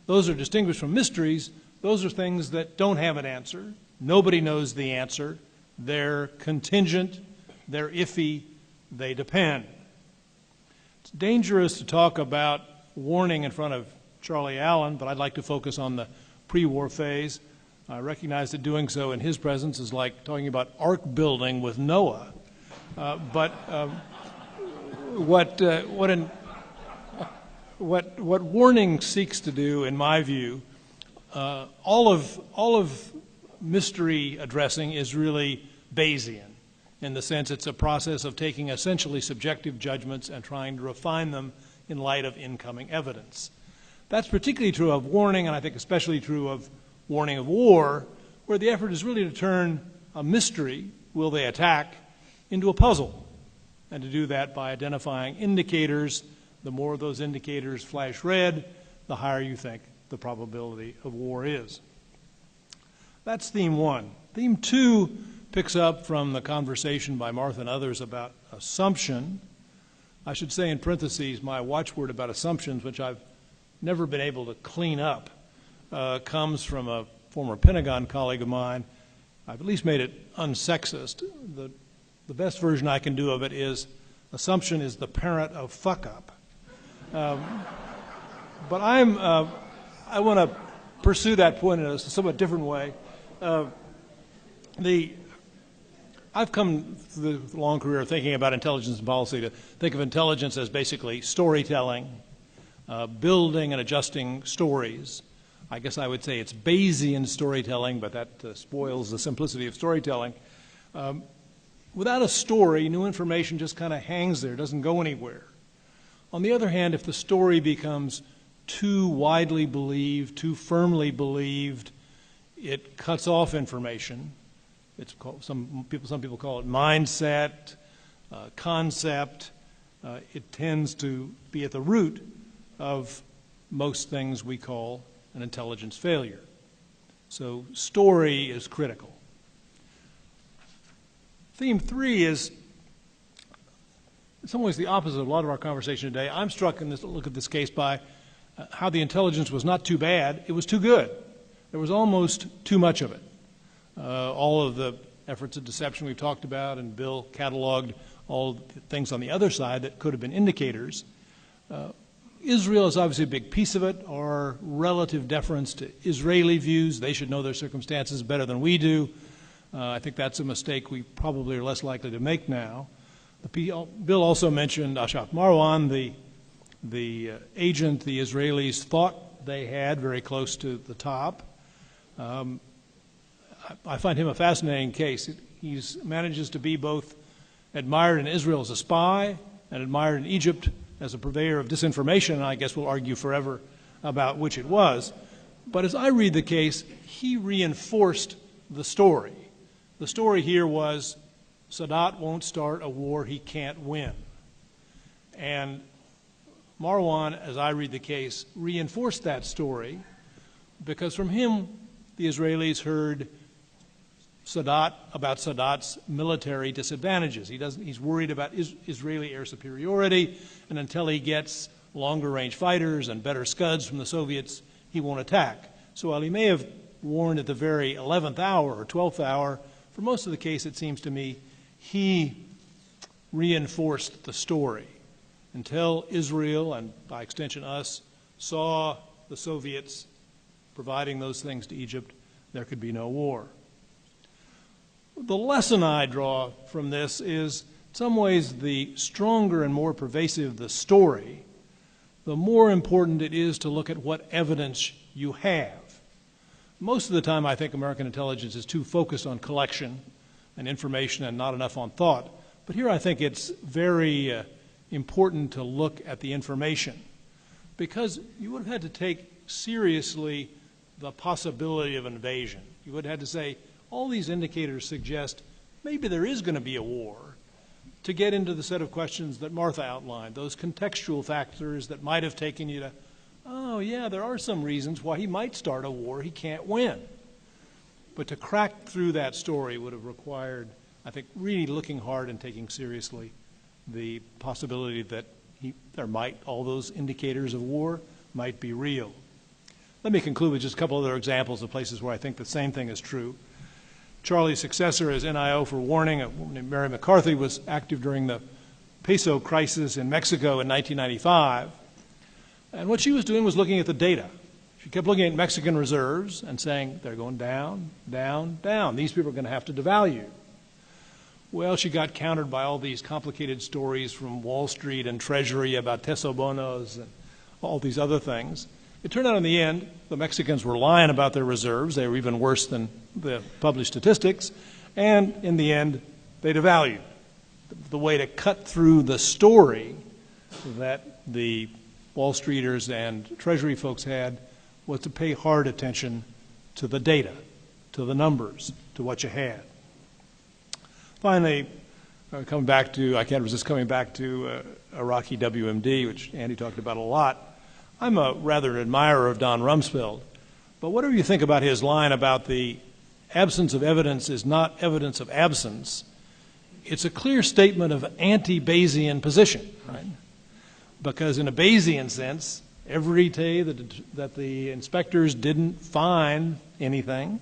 Those are distinguished from mysteries. Those are things that don't have an answer. Nobody knows the answer. They're contingent. They're iffy. They depend. It's dangerous to talk about warning in front of Charlie Allen, but I'd like to focus on the pre-war phase. I recognize that doing so in his presence is like talking about ark building with Noah. But what Warning seeks to do, in my view, all of mystery addressing is really Bayesian, in the sense it's a process of taking essentially subjective judgments and trying to refine them in light of incoming evidence. That's particularly true of Warning, and I think especially true of Warning of War, where the effort is really to turn a mystery, will they attack, into a puzzle, and to do that by identifying indicators. The more of those indicators flash red, the higher you think the probability of war is. That's theme one. Theme two picks up from the conversation by Martha and others about assumption. I should say in parentheses, my watchword about assumptions, which I've never been able to clean up, comes from a former Pentagon colleague of mine. I've at least made it unsexist. The best version I can do of it is assumption is the parent of fuck up. But I want to pursue that point in a somewhat different way. I've come through the long career thinking about intelligence and policy to think of intelligence as basically storytelling, building and adjusting stories. I guess I would say it's Bayesian storytelling, but that spoils the simplicity of storytelling. Without a story, new information just kind of hangs there, doesn't go anywhere. On the other hand, if the story becomes too widely believed, too firmly believed, it cuts off information. It's called, some people call it mindset, concept. It tends to be at the root of most things we call an intelligence failure. So story is critical. Theme three is in some ways the opposite of a lot of our conversation today. I'm struck in this look at this case by how the intelligence was not too bad, it was too good. There was almost too much of it. All of the efforts of deception we've talked about, and Bill cataloged all the things on the other side that could have been indicators. Israel is obviously a big piece of it. Our relative deference to Israeli views, they should know their circumstances better than we do. I think that's a mistake we probably are less likely to make now. Bill also mentioned Ashaf Marwan, the agent the Israelis thought they had very close to the top. I find him a fascinating case. He manages to be both admired in Israel as a spy and admired in Egypt as a purveyor of disinformation, and I guess we'll argue forever about which it was. But as I read the case, he reinforced the story. The story here was Sadat won't start a war he can't win. And Marwan, as I read the case, reinforced that story because from him the Israelis heard about Sadat's military disadvantages. He's worried about Israeli air superiority, and until he gets longer-range fighters and better Scuds from the Soviets, he won't attack. So while he may have warned at the very 11th hour or 12th hour, for most of the case, it seems to me, he reinforced the story until Israel, and by extension us, saw the Soviets providing those things to Egypt, there could be no war. The lesson I draw from this is, in some ways, the stronger and more pervasive the story, the more important it is to look at what evidence you have. Most of the time, I think American intelligence is too focused on collection and information and not enough on thought. But here I think it's very important to look at the information, because you would have had to take seriously the possibility of invasion. You would have had to say, all these indicators suggest maybe there is going to be a war, to get into the set of questions that Martha outlined, those contextual factors that might have taken you to, oh yeah, there are some reasons why he might start a war he can't win. But to crack through that story would have required, I think, really looking hard and taking seriously the possibility that all those indicators of war might be real. Let me conclude with just a couple other examples of places where I think the same thing is true. Charlie's successor as NIO for Warning, a woman named Mary McCarthy, was active during the peso crisis in Mexico in 1995. And what she was doing was looking at the data. She kept looking at Mexican reserves and saying, they're going down, down, down. These people are going to have to devalue. Well, she got countered by all these complicated stories from Wall Street and Treasury about tesobonos and all these other things. It turned out in the end, the Mexicans were lying about their reserves. They were even worse than the published statistics. And in the end, they devalued. The way to cut through the story that the Wall Streeters and Treasury folks had was to pay hard attention to the data, to the numbers, to what you had. Finally, I can't resist coming back to Iraqi WMD, which Andy talked about a lot. I'm a rather an admirer of Don Rumsfeld, but whatever you think about his line about the absence of evidence is not evidence of absence, it's a clear statement of anti-Bayesian position, right? Because in a Bayesian sense, every day that the inspectors didn't find anything,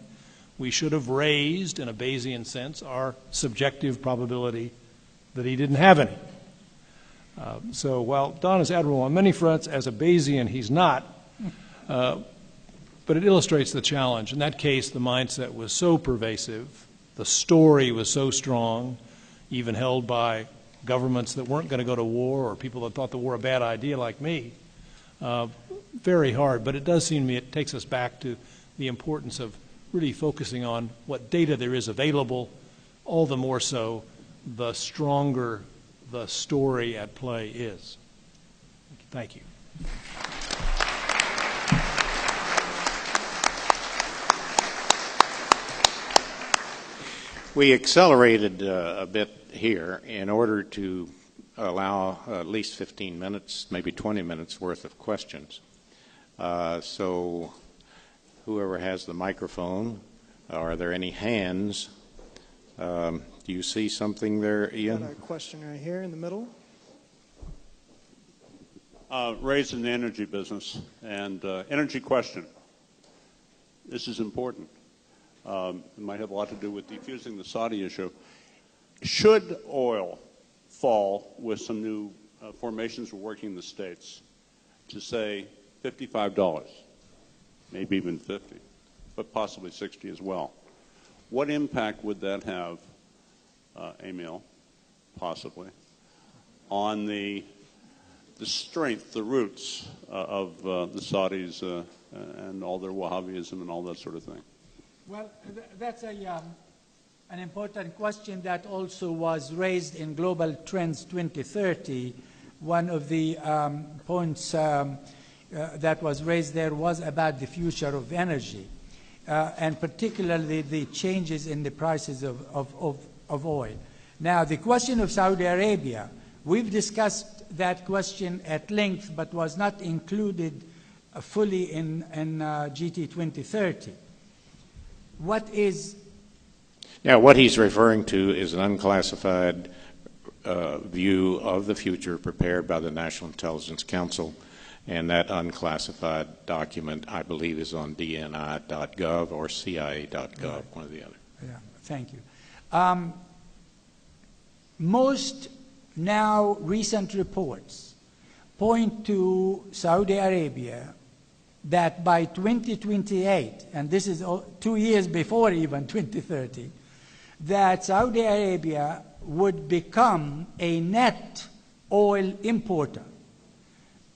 we should have raised, in a Bayesian sense, our subjective probability that he didn't have any. So while Don is admirable on many fronts, as a Bayesian he's not, but it illustrates the challenge. In that case, the mindset was so pervasive, the story was so strong, even held by governments that weren't going to go to war or people that thought the war a bad idea like me. Very hard, but it does seem to me it takes us back to the importance of really focusing on what data there is available, all the more so the stronger the story at play is. Thank you. We accelerated a bit here in order to allow at least 15 minutes, maybe 20 minutes worth of questions. So whoever has the microphone, are there any hands? Do you see something there, Ian? Got a question right here in the middle. Raised in the energy business, and energy question. This is important. It might have a lot to do with defusing the Saudi issue. Should oil fall with some new formations we're working in the States to, say, $55, maybe even 50, but possibly 60 as well, what impact would that have, Emil, possibly, on the strength, the roots of the Saudis and all their Wahhabism and all that sort of thing? Well, that's an important question that also was raised in Global Trends 2030. One of the points that was raised there was about the future of energy, and particularly the changes in the prices of oil. Now, the question of Saudi Arabia, we've discussed that question at length, but was not included fully in GT 2030. What he's referring to is an unclassified view of the future prepared by the National Intelligence Council, and that unclassified document, I believe, is on dni.gov or cia.gov, one or the other. Yeah, thank you. Most now recent reports point to Saudi Arabia that by 2028, and this is 2 years before even 2030, that Saudi Arabia would become a net oil importer.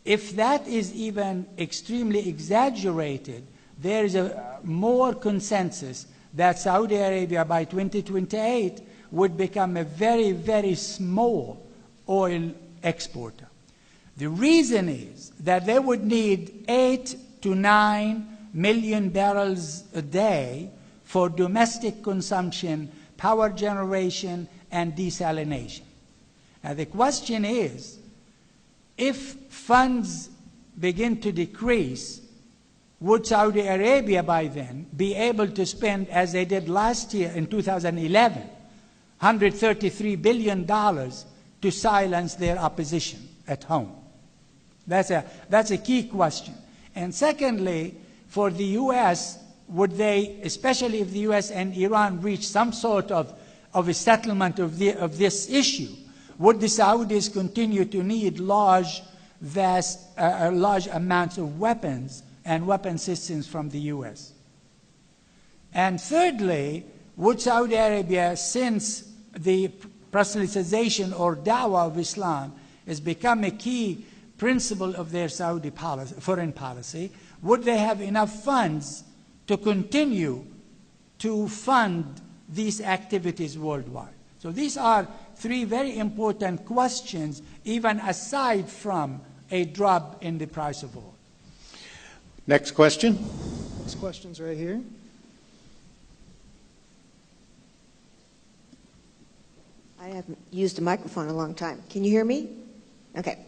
If that is even extremely exaggerated, there is more consensus that Saudi Arabia by 2028 would become a very, very small oil exporter. The reason is that they would need 8 to 9 million barrels a day for domestic consumption, power generation, and desalination. Now the question is, if funds begin to decrease, would Saudi Arabia by then be able to spend, as they did last year in 2011, $133 billion to silence their opposition at home? That's a key question. And secondly, for the U.S., would they, especially if the U.S. and Iran reach some sort of a settlement of this issue, would the Saudis continue to need large amounts of weapons and weapon systems from the U.S.? And thirdly, would Saudi Arabia, since the proselytization or dawah of Islam has become a key principle of their Saudi policy, foreign policy, would they have enough funds to continue to fund these activities worldwide? So these are three very important questions, even aside from a drop in the price of oil. Next question. This question's right here. I haven't used a microphone in a long time. Can you hear me? Okay.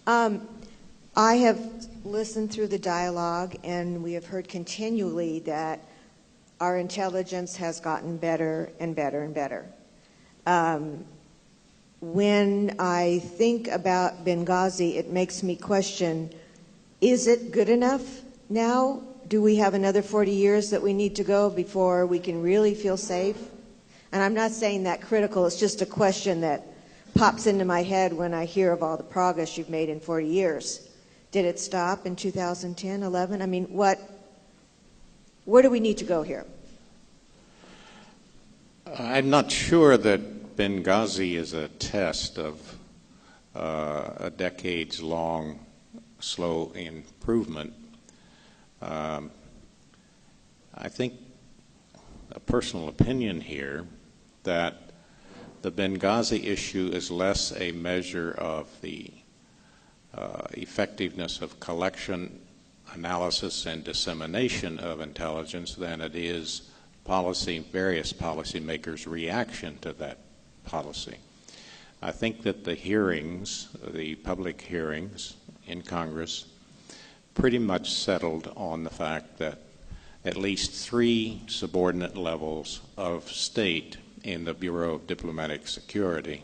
I have listened through the dialogue, and we have heard continually that our intelligence has gotten better and better and better. When I think about Benghazi, it makes me question, is it good enough now? Do we have another 40 years that we need to go before we can really feel safe? And I'm not saying that critical, it's just a question that pops into my head when I hear of all the progress you've made in 40 years. Did it stop in 2010, 11? I mean, where do we need to go here? I'm not sure that Benghazi is a test of a decades-long slow improvement. I think a personal opinion here that the Benghazi issue is less a measure of the effectiveness of collection, analysis, and dissemination of intelligence than it is various policymakers' reaction to that policy. I think that the hearings, the public hearings in Congress, pretty much settled on the fact that at least 3 subordinate levels of state in the Bureau of Diplomatic Security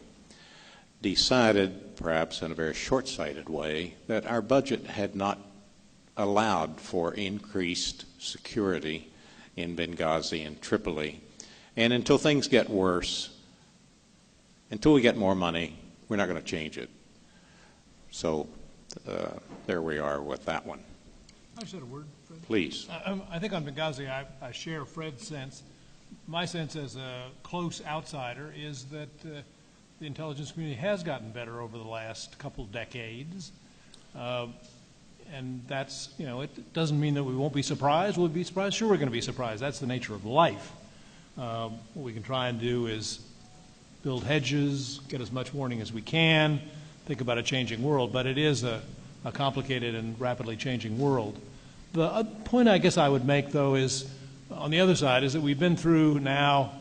decided, perhaps in a very short-sighted way, that our budget had not allowed for increased security in Benghazi and Tripoli. And until things get worse, until we get more money, we're not going to change it. So there we are with that one. I just had a word, Fred. Please. I think on Benghazi, I share Fred's sense. My sense as a close outsider is that the intelligence community has gotten better over the last couple of decades. And that's, it doesn't mean that we won't be surprised. We'll be surprised. Sure, we're going to be surprised. That's the nature of life. What we can try and do is build hedges, get as much warning as we can, think about a changing world. But it is a complicated and rapidly changing world. The point I guess I would make, though, is on the other side is that we've been through now,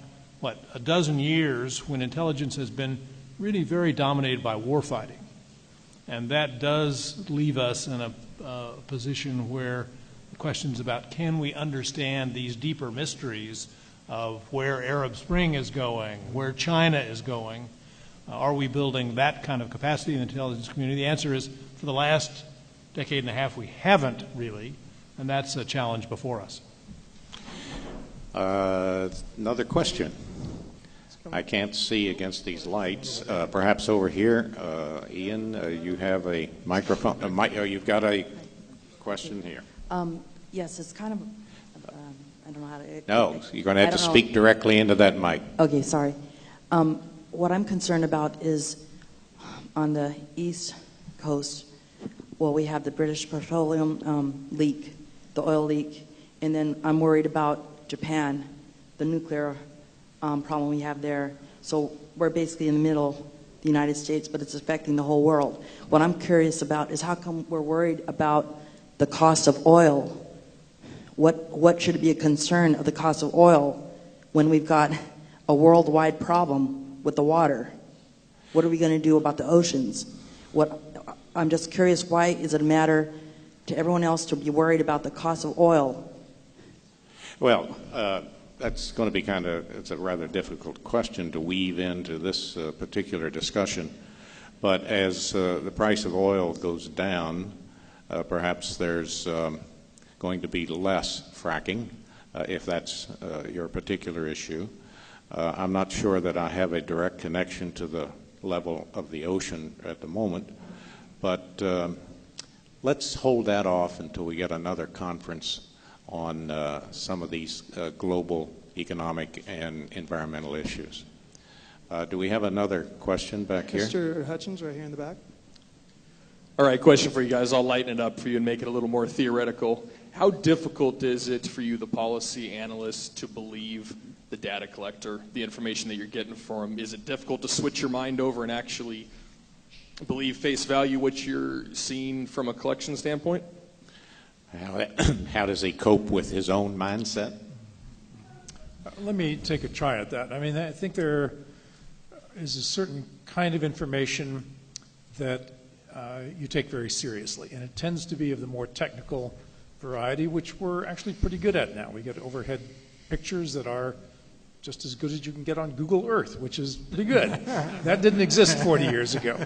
a dozen years when intelligence has been really very dominated by warfighting. And that does leave us in a position where questions about can we understand these deeper mysteries of where Arab Spring is going, where China is going, are we building that kind of capacity in the intelligence community? The answer is for the last decade and a half we haven't really, and that's a challenge before us. Another question. I can't see against these lights. Perhaps over here, Ian, you have a microphone. You've got a question here. Yes, it's kind of, I don't know how to... No, you're going to have to speak directly into that mic. Okay, sorry. What I'm concerned about is on the East Coast, well, we have the British Petroleum leak, the oil leak, and then I'm worried about Japan, the nuclear problem we have there. So we're basically in the middle, the United States, but it's affecting the whole world. What I'm curious about is how come we're worried about the cost of oil? What should be a concern of the cost of oil when we've got a worldwide problem with the water? What are we going to do about the oceans? I'm just curious, why is it a matter to everyone else to be worried about the cost of oil? Well, that's going to be it's a rather difficult question to weave into this particular discussion. But as the price of oil goes down, perhaps there's going to be less fracking, if that's your particular issue. I'm not sure that I have a direct connection to the level of the ocean at the moment, but let's hold that off until we get another conference on some of these global economic and environmental issues. Do we have another question back here? Mr. Hutchins, right here in the back. All right, question for you guys. I'll lighten it up for you and make it a little more theoretical. How difficult is it for you, the policy analyst, to believe the data collector, the information that you're getting from him? Is it difficult to switch your mind over and actually believe face value what you're seeing from a collection standpoint? How does he cope with his own mindset? Let me take a try at that. I mean, I think there is a certain kind of information that you take very seriously, and it tends to be of the more technical variety, which we're actually pretty good at now. We get overhead pictures that are just as good as you can get on Google Earth, which is pretty good. That didn't exist 40 years ago.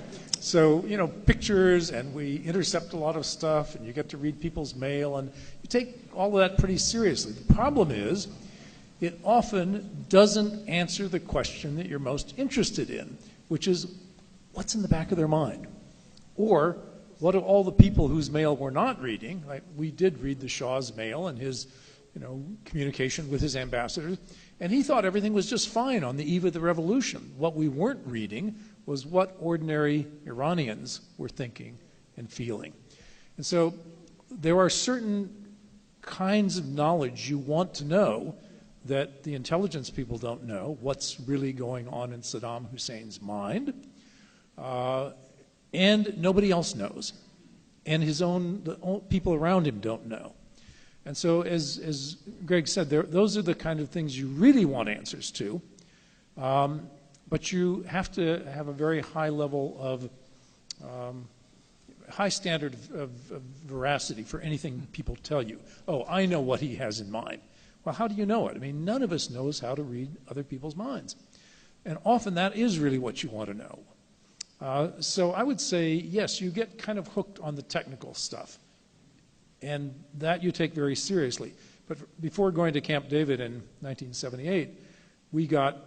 So, you know, pictures, and we intercept a lot of stuff, and you get to read people's mail, and you take all of that pretty seriously. The problem is, it often doesn't answer the question that you're most interested in, which is, what's in the back of their mind? Or, what do all the people whose mail we're not reading, like we did read the Shah's mail and his, you know, communication with his ambassadors, and he thought everything was just fine on the eve of the revolution. What we weren't reading was what ordinary Iranians were thinking and feeling. And so there are certain kinds of knowledge you want to know that the intelligence people don't know, what's really going on in Saddam Hussein's mind, and nobody else knows. And the people around him don't know. And so, as Greg said, those are the kind of things you really want answers to, but you have to have a very high level of, high standard of veracity for anything people tell you. Oh, I know what he has in mind. Well, how do you know it? I mean, none of us knows how to read other people's minds. And often that is really what you want to know. So I would say, yes, you get kind of hooked on the technical stuff. And that you take very seriously. But before going to Camp David in 1978, we got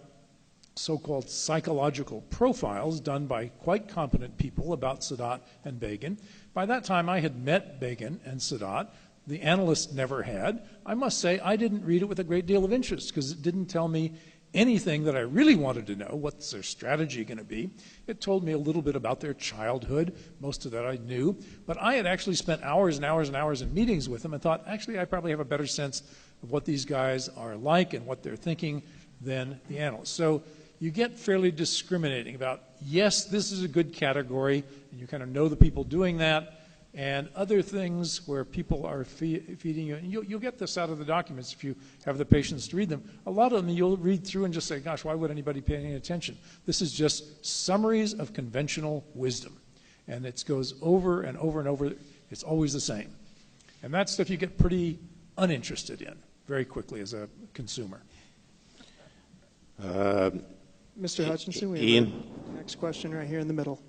so-called psychological profiles done by quite competent people about Sadat and Begin. By that time, I had met Begin and Sadat. The analyst never had. I must say, I didn't read it with a great deal of interest because it didn't tell me anything that I really wanted to know. What's their strategy going to be? It told me a little bit about their childhood. Most of that I knew. But I had actually spent hours and hours and hours in meetings with them and thought, actually, I probably have a better sense of what these guys are like and what they're thinking than the analysts. So you get fairly discriminating about, yes, this is a good category, and you kind of know the people doing that, and other things where people are feeding you. And you'll get this out of the documents if you have the patience to read them. A lot of them you'll read through and just say, gosh, why would anybody pay any attention? This is just summaries of conventional wisdom. And it goes over and over and over. It's always the same. And that stuff you get pretty uninterested in very quickly as a consumer. Mr. Hutchinson, we have the next question right here in the middle.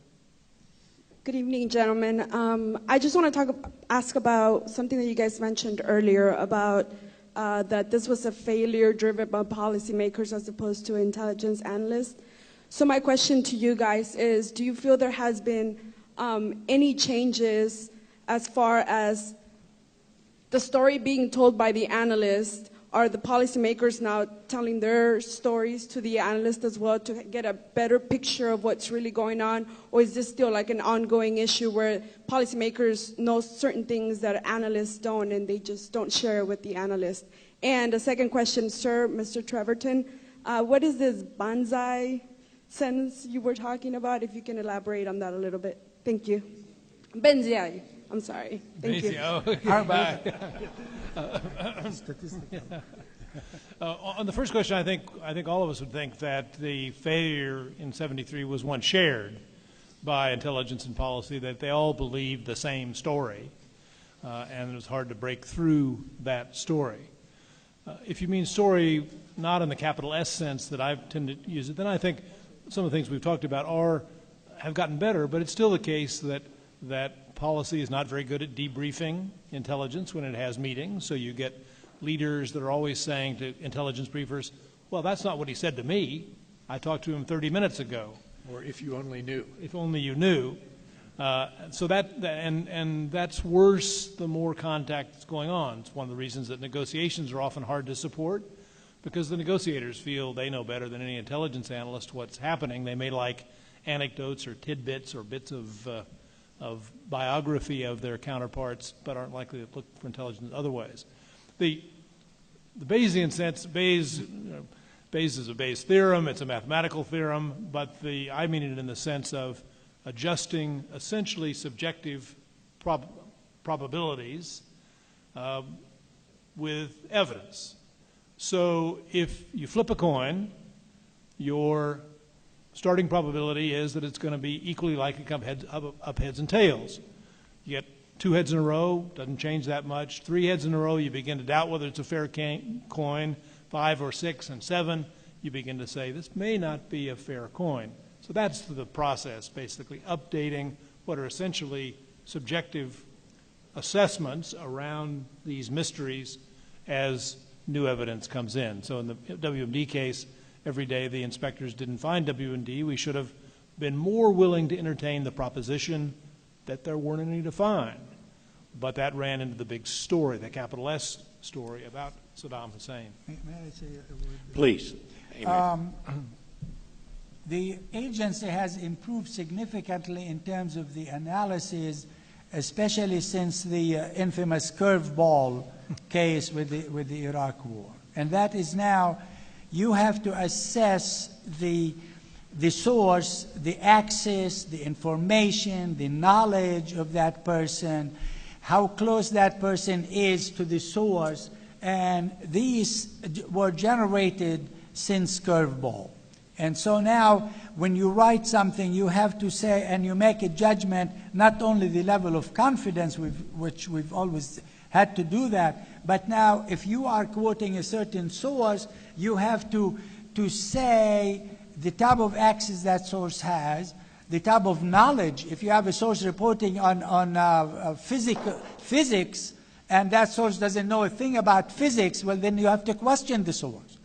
Good evening, gentlemen. I just want to ask about something that you guys mentioned earlier about that this was a failure driven by policymakers as opposed to intelligence analysts. So my question to you guys is, do you feel there has been any changes as far as the story being told by the analyst? Are the policymakers now telling their stories to the analysts as well to get a better picture of what's really going on? Or is this still like an ongoing issue where policymakers know certain things that analysts don't and they just don't share it with the analyst? And a second question, sir, Mr. Treverton, what is this banzai sentence you were talking about? If you can elaborate on that a little bit. Thank you. Banzai. I'm sorry. Thank you. On the first question, I think all of us would think that the failure in '73 was one shared by intelligence and policy, that they all believed the same story, and it was hard to break through that story. If you mean story not in the capital S sense that I've tended to use it, then I think some of the things we've talked about have gotten better, but it's still the case that policy is not very good at debriefing intelligence when it has meetings. So you get leaders that are always saying to intelligence briefers, well, that's not what he said to me. I talked to him 30 minutes ago. Or if you only knew. If only you knew. So and that's worse the more contact is going on. It's one of the reasons that negotiations are often hard to support, because the negotiators feel they know better than any intelligence analyst what's happening. They may like anecdotes or tidbits or bits of biography of their counterparts, but aren't likely to look for intelligence other ways. The Bayesian sense, Bayes is a Bayes theorem. It's a mathematical theorem, but I mean it in the sense of adjusting essentially subjective probabilities with evidence. So if you flip a coin, your starting probability is that it's going to be equally likely to come up heads and tails. You get 2 heads in a row, doesn't change that much. 3 heads in a row, you begin to doubt whether it's a fair coin. 5 or 6 and 7, you begin to say, this may not be a fair coin. So that's the process, basically updating what are essentially subjective assessments around these mysteries as new evidence comes in. So in the WMD case, every day the inspectors didn't find WMD. We should have been more willing to entertain the proposition that there weren't any to find. But that ran into the big story, the capital S story about Saddam Hussein. May I say a word? Please. The agency has improved significantly in terms of the analysis, especially since the infamous curveball case with the Iraq War. And that is now, you have to assess the source, the access, the information, the knowledge of that person, how close that person is to the source, and these were generated since curveball. And so now, when you write something, you have to say, and you make a judgment, not only the level of confidence, which we've always had to do that, but now, if you are quoting a certain source, you have to say the type of access that source has, the type of knowledge. If you have a source reporting on physics, and that source doesn't know a thing about physics, well, then you have to question the source.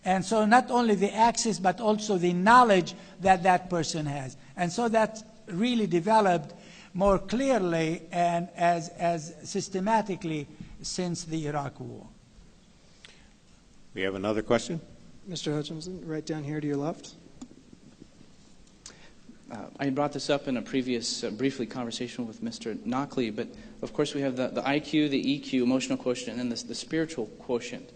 And so not only the access, but also the knowledge that that person has. And so that's really developed more clearly and as systematically since the Iraq War. We have another question? Mr. Hutchinson, right down here to your left. I brought this up in a previous briefly conversation with Mr. Knockley, but of course we have the IQ, the EQ, emotional quotient, and then the spiritual quotient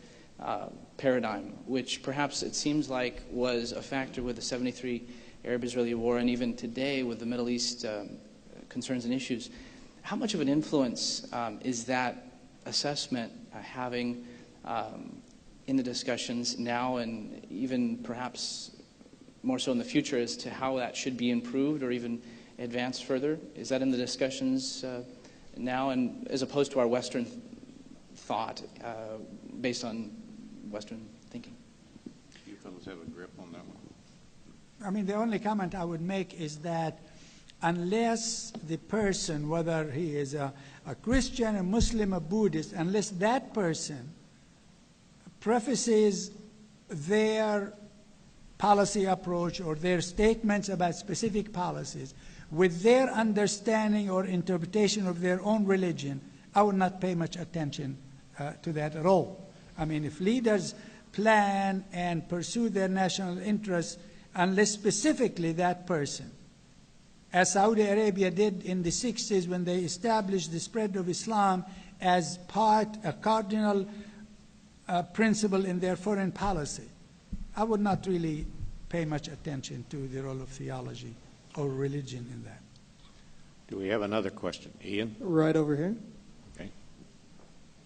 paradigm, which perhaps it seems like was a factor with the 73 Arab-Israeli war, and even today with the Middle East concerns and issues. How much of an influence is that assessment having in the discussions now, and even perhaps more so in the future, as to how that should be improved or even advanced further? Is that in the discussions now, and as opposed to our Western thought based on Western thinking? You fellows have a grip on that one? I mean, the only comment I would make is that unless the person, whether he is a Christian, a Muslim, a Buddhist, unless that person prefaces their policy approach or their statements about specific policies with their understanding or interpretation of their own religion, I would not pay much attention to that at all. I mean, if leaders plan and pursue their national interests, unless specifically that person, as Saudi Arabia did in the 60s when they established the spread of Islam as a cardinal principle in their foreign policy, I would not really pay much attention to the role of theology or religion in that. Do we have another question? Ian? Right over here. Okay.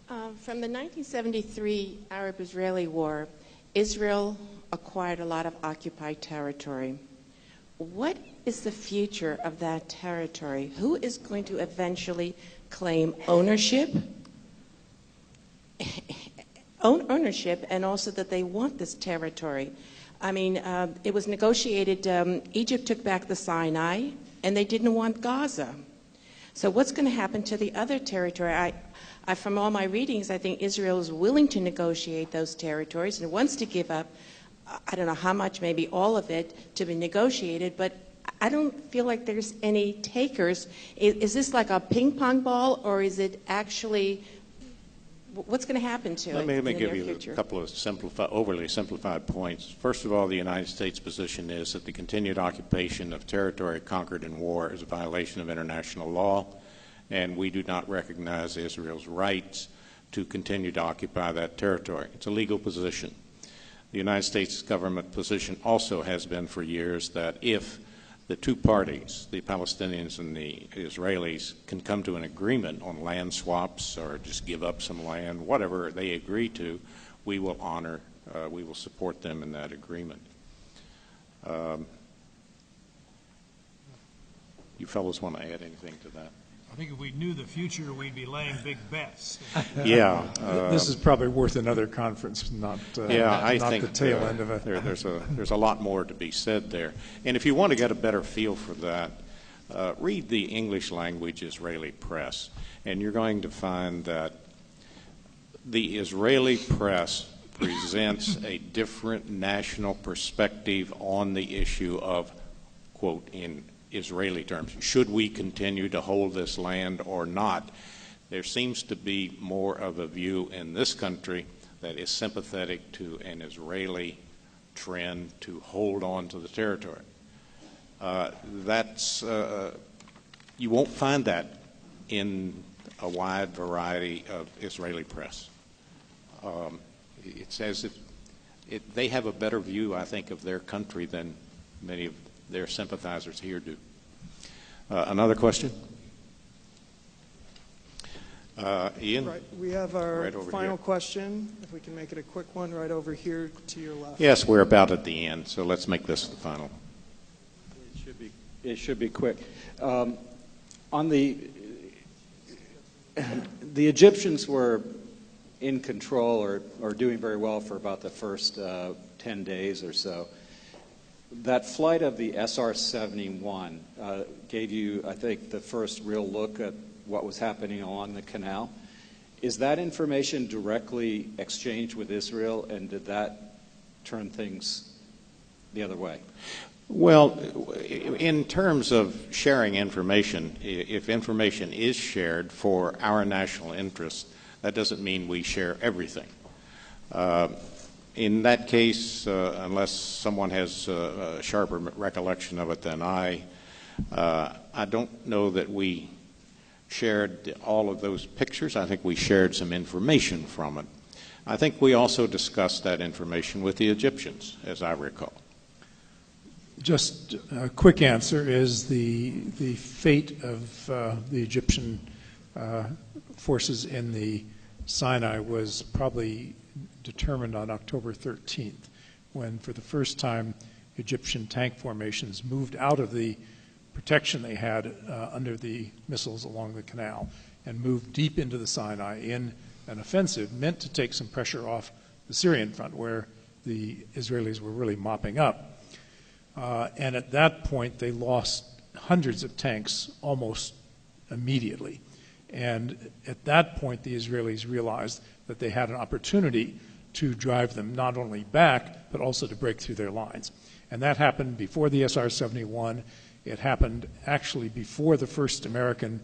From the 1973 Arab-Israeli War, Israel acquired a lot of occupied territory. What is the future of that territory? Who is going to eventually claim ownership? Ownership, and also that they want this territory. I mean, it was negotiated, Egypt took back the Sinai, and they didn't want Gaza. So what's going to happen to the other territory? From all my readings, I think Israel is willing to negotiate those territories and wants to give up, I don't know how much, maybe all of it, to be negotiated, but I don't feel like there's any takers. Is this like a ping pong ball, or is it actually, what's going to happen to it Let in me the give near you future? a couple of overly simplified points. First of all, the United States position is that the continued occupation of territory conquered in war is a violation of international law, and we do not recognize Israel's rights to continue to occupy that territory. It's a legal position. The United States government position also has been for years that if the two parties, the Palestinians and the Israelis, can come to an agreement on land swaps or just give up some land, whatever they agree to, we will honor, we will support them in that agreement. You fellows want to add anything to that? I think if we knew the future, we'd be laying big bets. Yeah. This is probably worth another conference, not I not think the tail end of it. there's a lot more to be said there. And if you want to get a better feel for that, read the English language Israeli press, and you're going to find that the Israeli press presents a different national perspective on the issue of, quote, in Israeli terms, should we continue to hold this land or not? There seems to be more of a view in this country that is sympathetic to an Israeli trend to hold on to the territory. You won't find that in a wide variety of Israeli press. It's as if they have a better view, I think, of their country than many of their sympathizers here do. Another question? Ian? Right. We have our Right over final here. question, if we can make it a quick one, right over here to your left. Yes, we're about at the end, so let's make this the final. It should be quick. On the Egyptians were in control or doing very well for about the first 10 days or so. That flight of the SR-71 gave you, I think, the first real look at what was happening along the canal. Is that information directly exchanged with Israel, and did that turn things the other way? Well, in terms of sharing information, if information is shared for our national interest, that doesn't mean we share everything. In that case, unless someone has a sharper recollection of it than I don't know that we shared all of those pictures. I think we shared some information from it. I think we also discussed that information with the Egyptians, as I recall. Just a quick answer is the fate of the Egyptian forces in the Sinai was probably determined on October 13th, when for the first time Egyptian tank formations moved out of the protection they had under the missiles along the canal and moved deep into the Sinai in an offensive meant to take some pressure off the Syrian front, where the Israelis were really mopping up. And at that point, they lost hundreds of tanks almost immediately. And at that point, the Israelis realized that they had an opportunity to drive them not only back, but also to break through their lines. And that happened before the SR-71. It happened actually before the first American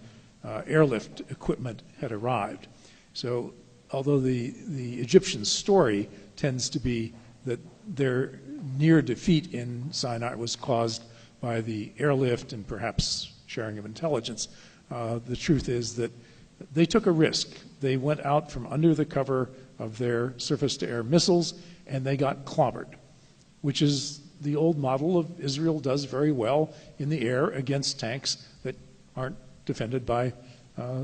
airlift equipment had arrived. So although the Egyptian story tends to be that their near defeat in Sinai was caused by the airlift and perhaps sharing of intelligence, the truth is that they took a risk. They went out from under the cover of their surface-to-air missiles, and they got clobbered, which is the old model of Israel does very well in the air against tanks that aren't defended by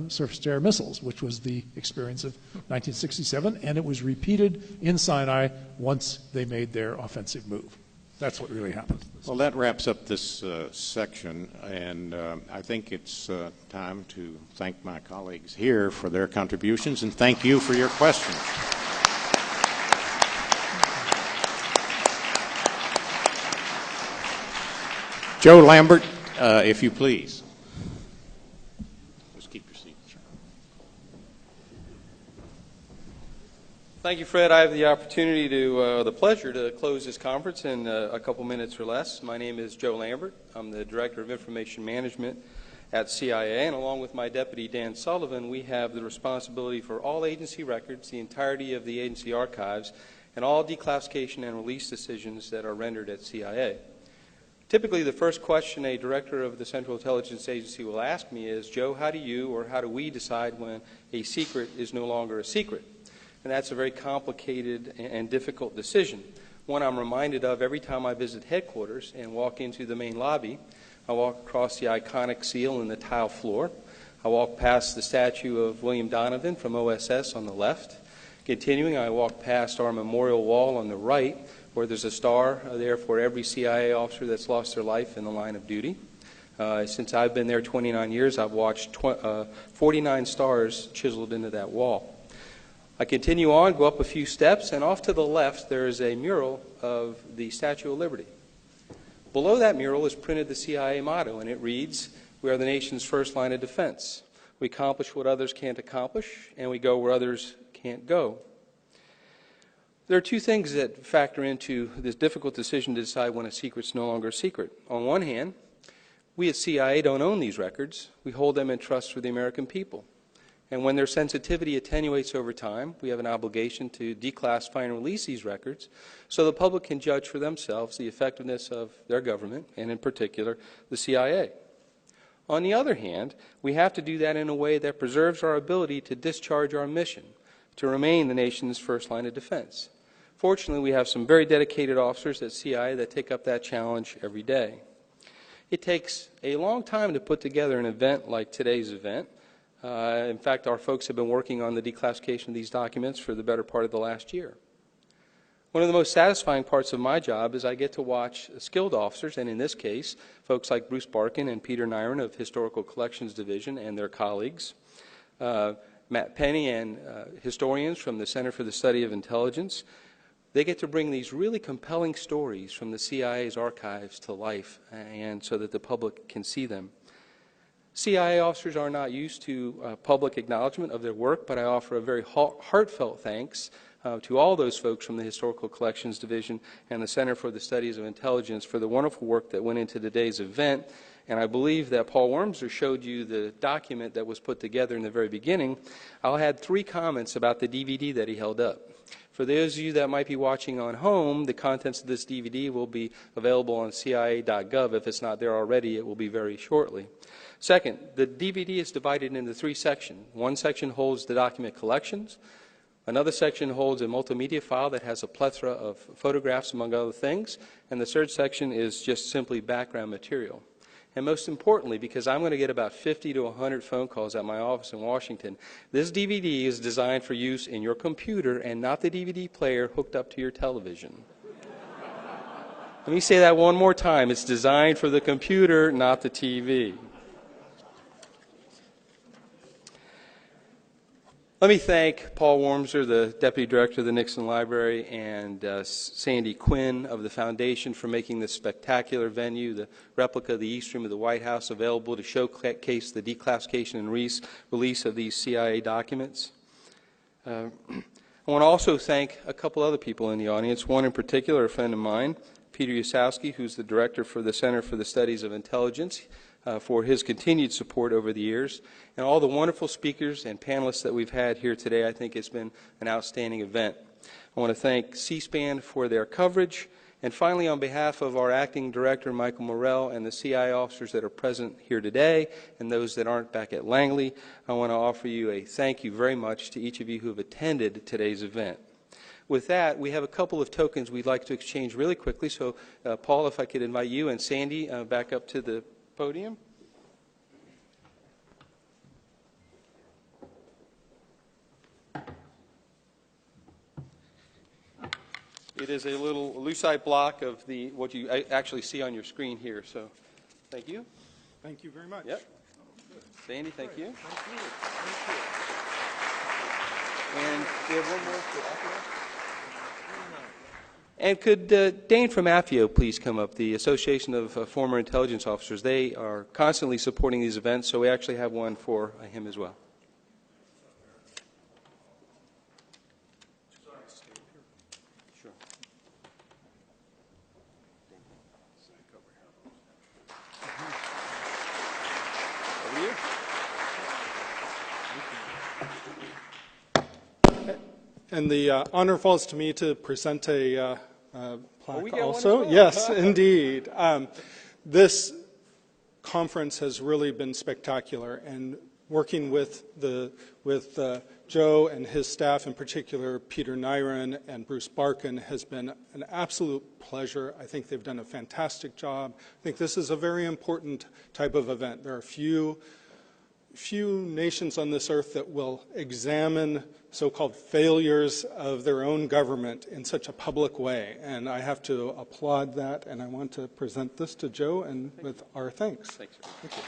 surface-to-air missiles, which was the experience of 1967, and it was repeated in Sinai once they made their offensive move. That's what really happened. Well, that wraps up this section, and I think it's time to thank my colleagues here for their contributions, and thank you for your questions. Joe Lambert, if you please. Just keep your seat. Thank you, Fred. I have the opportunity to, the pleasure to close this conference in a couple minutes or less. My name is Joe Lambert. I'm the Director of Information Management at CIA, and along with my deputy, Dan Sullivan, we have the responsibility for all agency records, the entirety of the agency archives, and all declassification and release decisions that are rendered at CIA. Typically, the first question a director of the Central Intelligence Agency will ask me is, Joe, how do you or how do we decide when a secret is no longer a secret? And that's a very complicated and difficult decision. One I'm reminded of every time I visit headquarters and walk into the main lobby. I walk across the iconic seal in the tile floor. I walk past the statue of William Donovan from OSS on the left. Continuing, I walk past our memorial wall on the right, where there's a star there for every CIA officer that's lost their life in the line of duty. Since I've been there 29 years, I've watched 49 stars chiseled into that wall. I continue on, go up a few steps, and off to the left there is a mural of the Statue of Liberty. Below that mural is printed the CIA motto, and it reads, "We are the nation's first line of defense. We accomplish what others can't accomplish, and we go where others can't go." There are two things that factor into this difficult decision to decide when a secret's no longer a secret. On one hand, we at CIA don't own these records. We hold them in trust for the American people. And when their sensitivity attenuates over time, we have an obligation to declassify and release these records so the public can judge for themselves the effectiveness of their government, and in particular, the CIA. On the other hand, we have to do that in a way that preserves our ability to discharge our mission, to remain the nation's first line of defense. Fortunately, we have some very dedicated officers at CIA that take up that challenge every day. It takes a long time to put together an event like today's event. In fact, our folks have been working on the declassification of these documents for the better part of the last year. One of the most satisfying parts of my job is I get to watch skilled officers, and in this case, folks like Bruce Barkin and Peter Nyron of Historical Collections Division and their colleagues, Matt Penny and historians from the Center for the Study of Intelligence. They get to bring these really compelling stories from the CIA's archives to life, and so that the public can see them. CIA officers are not used to public acknowledgement of their work, but I offer a very heartfelt thanks to all those folks from the Historical Collections Division and the Center for the Studies of Intelligence for the wonderful work that went into today's event. And I believe that Paul Wormser showed you the document that was put together in the very beginning. I'll add 3 comments about the DVD that he held up. For those of you that might be watching on home, the contents of this DVD will be available on CIA.gov. If it's not there already, it will be very shortly. Second, the DVD is divided into 3 sections. One section holds the document collections. Another section holds a multimedia file that has a plethora of photographs, among other things. And the third section is just simply background material. And most importantly, because I'm going to get about 50 to 100 phone calls at my office in Washington, this DVD is designed for use in your computer and not the DVD player hooked up to your television. Let me say that one more time. It's designed for the computer, not the TV. Let me thank Paul Wormser, the Deputy Director of the Nixon Library, and Sandy Quinn of the Foundation for making this spectacular venue, the replica of the East Room of the White House, available to showcase the declassification and release of these CIA documents. I want to also thank a couple other people in the audience, one in particular, a friend of mine, Peter Yasowski, who's the Director for the Center for the Studies of Intelligence, for his continued support over the years, and all the wonderful speakers and panelists that we've had here today. I think it's been an outstanding event. I want to thank C-SPAN for their coverage, and finally, on behalf of our Acting Director, Michael Morrell, and the CIA officers that are present here today, and those that aren't back at Langley, I want to offer you a thank you very much to each of you who have attended today's event. With that, we have a couple of tokens we'd like to exchange really quickly, so Paul, if I could invite you and Sandy back up to the podium. It is a little lucite block of what you actually see on your screen here. So, thank you. Thank you very much. Yep. Sandy, thank you. Thank you. And we have one more for Affio. And could Dane from Affio please come up, the Association of Former Intelligence Officers. They are constantly supporting these events, so we actually have one for him as well. Sorry. And the honor falls to me to present a plaque we get one also. as well. Yes, indeed. This conference has really been spectacular, and working with Joe and his staff, in particular Peter Nyren and Bruce Barkin, has been an absolute pleasure. I think they've done a fantastic job. I think this is a very important type of event. There are few nations on this earth that will examine so-called failures of their own government in such a public way, and I have to applaud that, and I want to present this to Joe and with our thanks. Thanks. Thank you.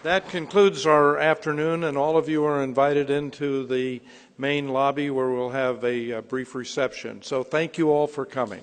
That concludes our afternoon, and all of you are invited into the main lobby where we'll have a brief reception. So thank you all for coming.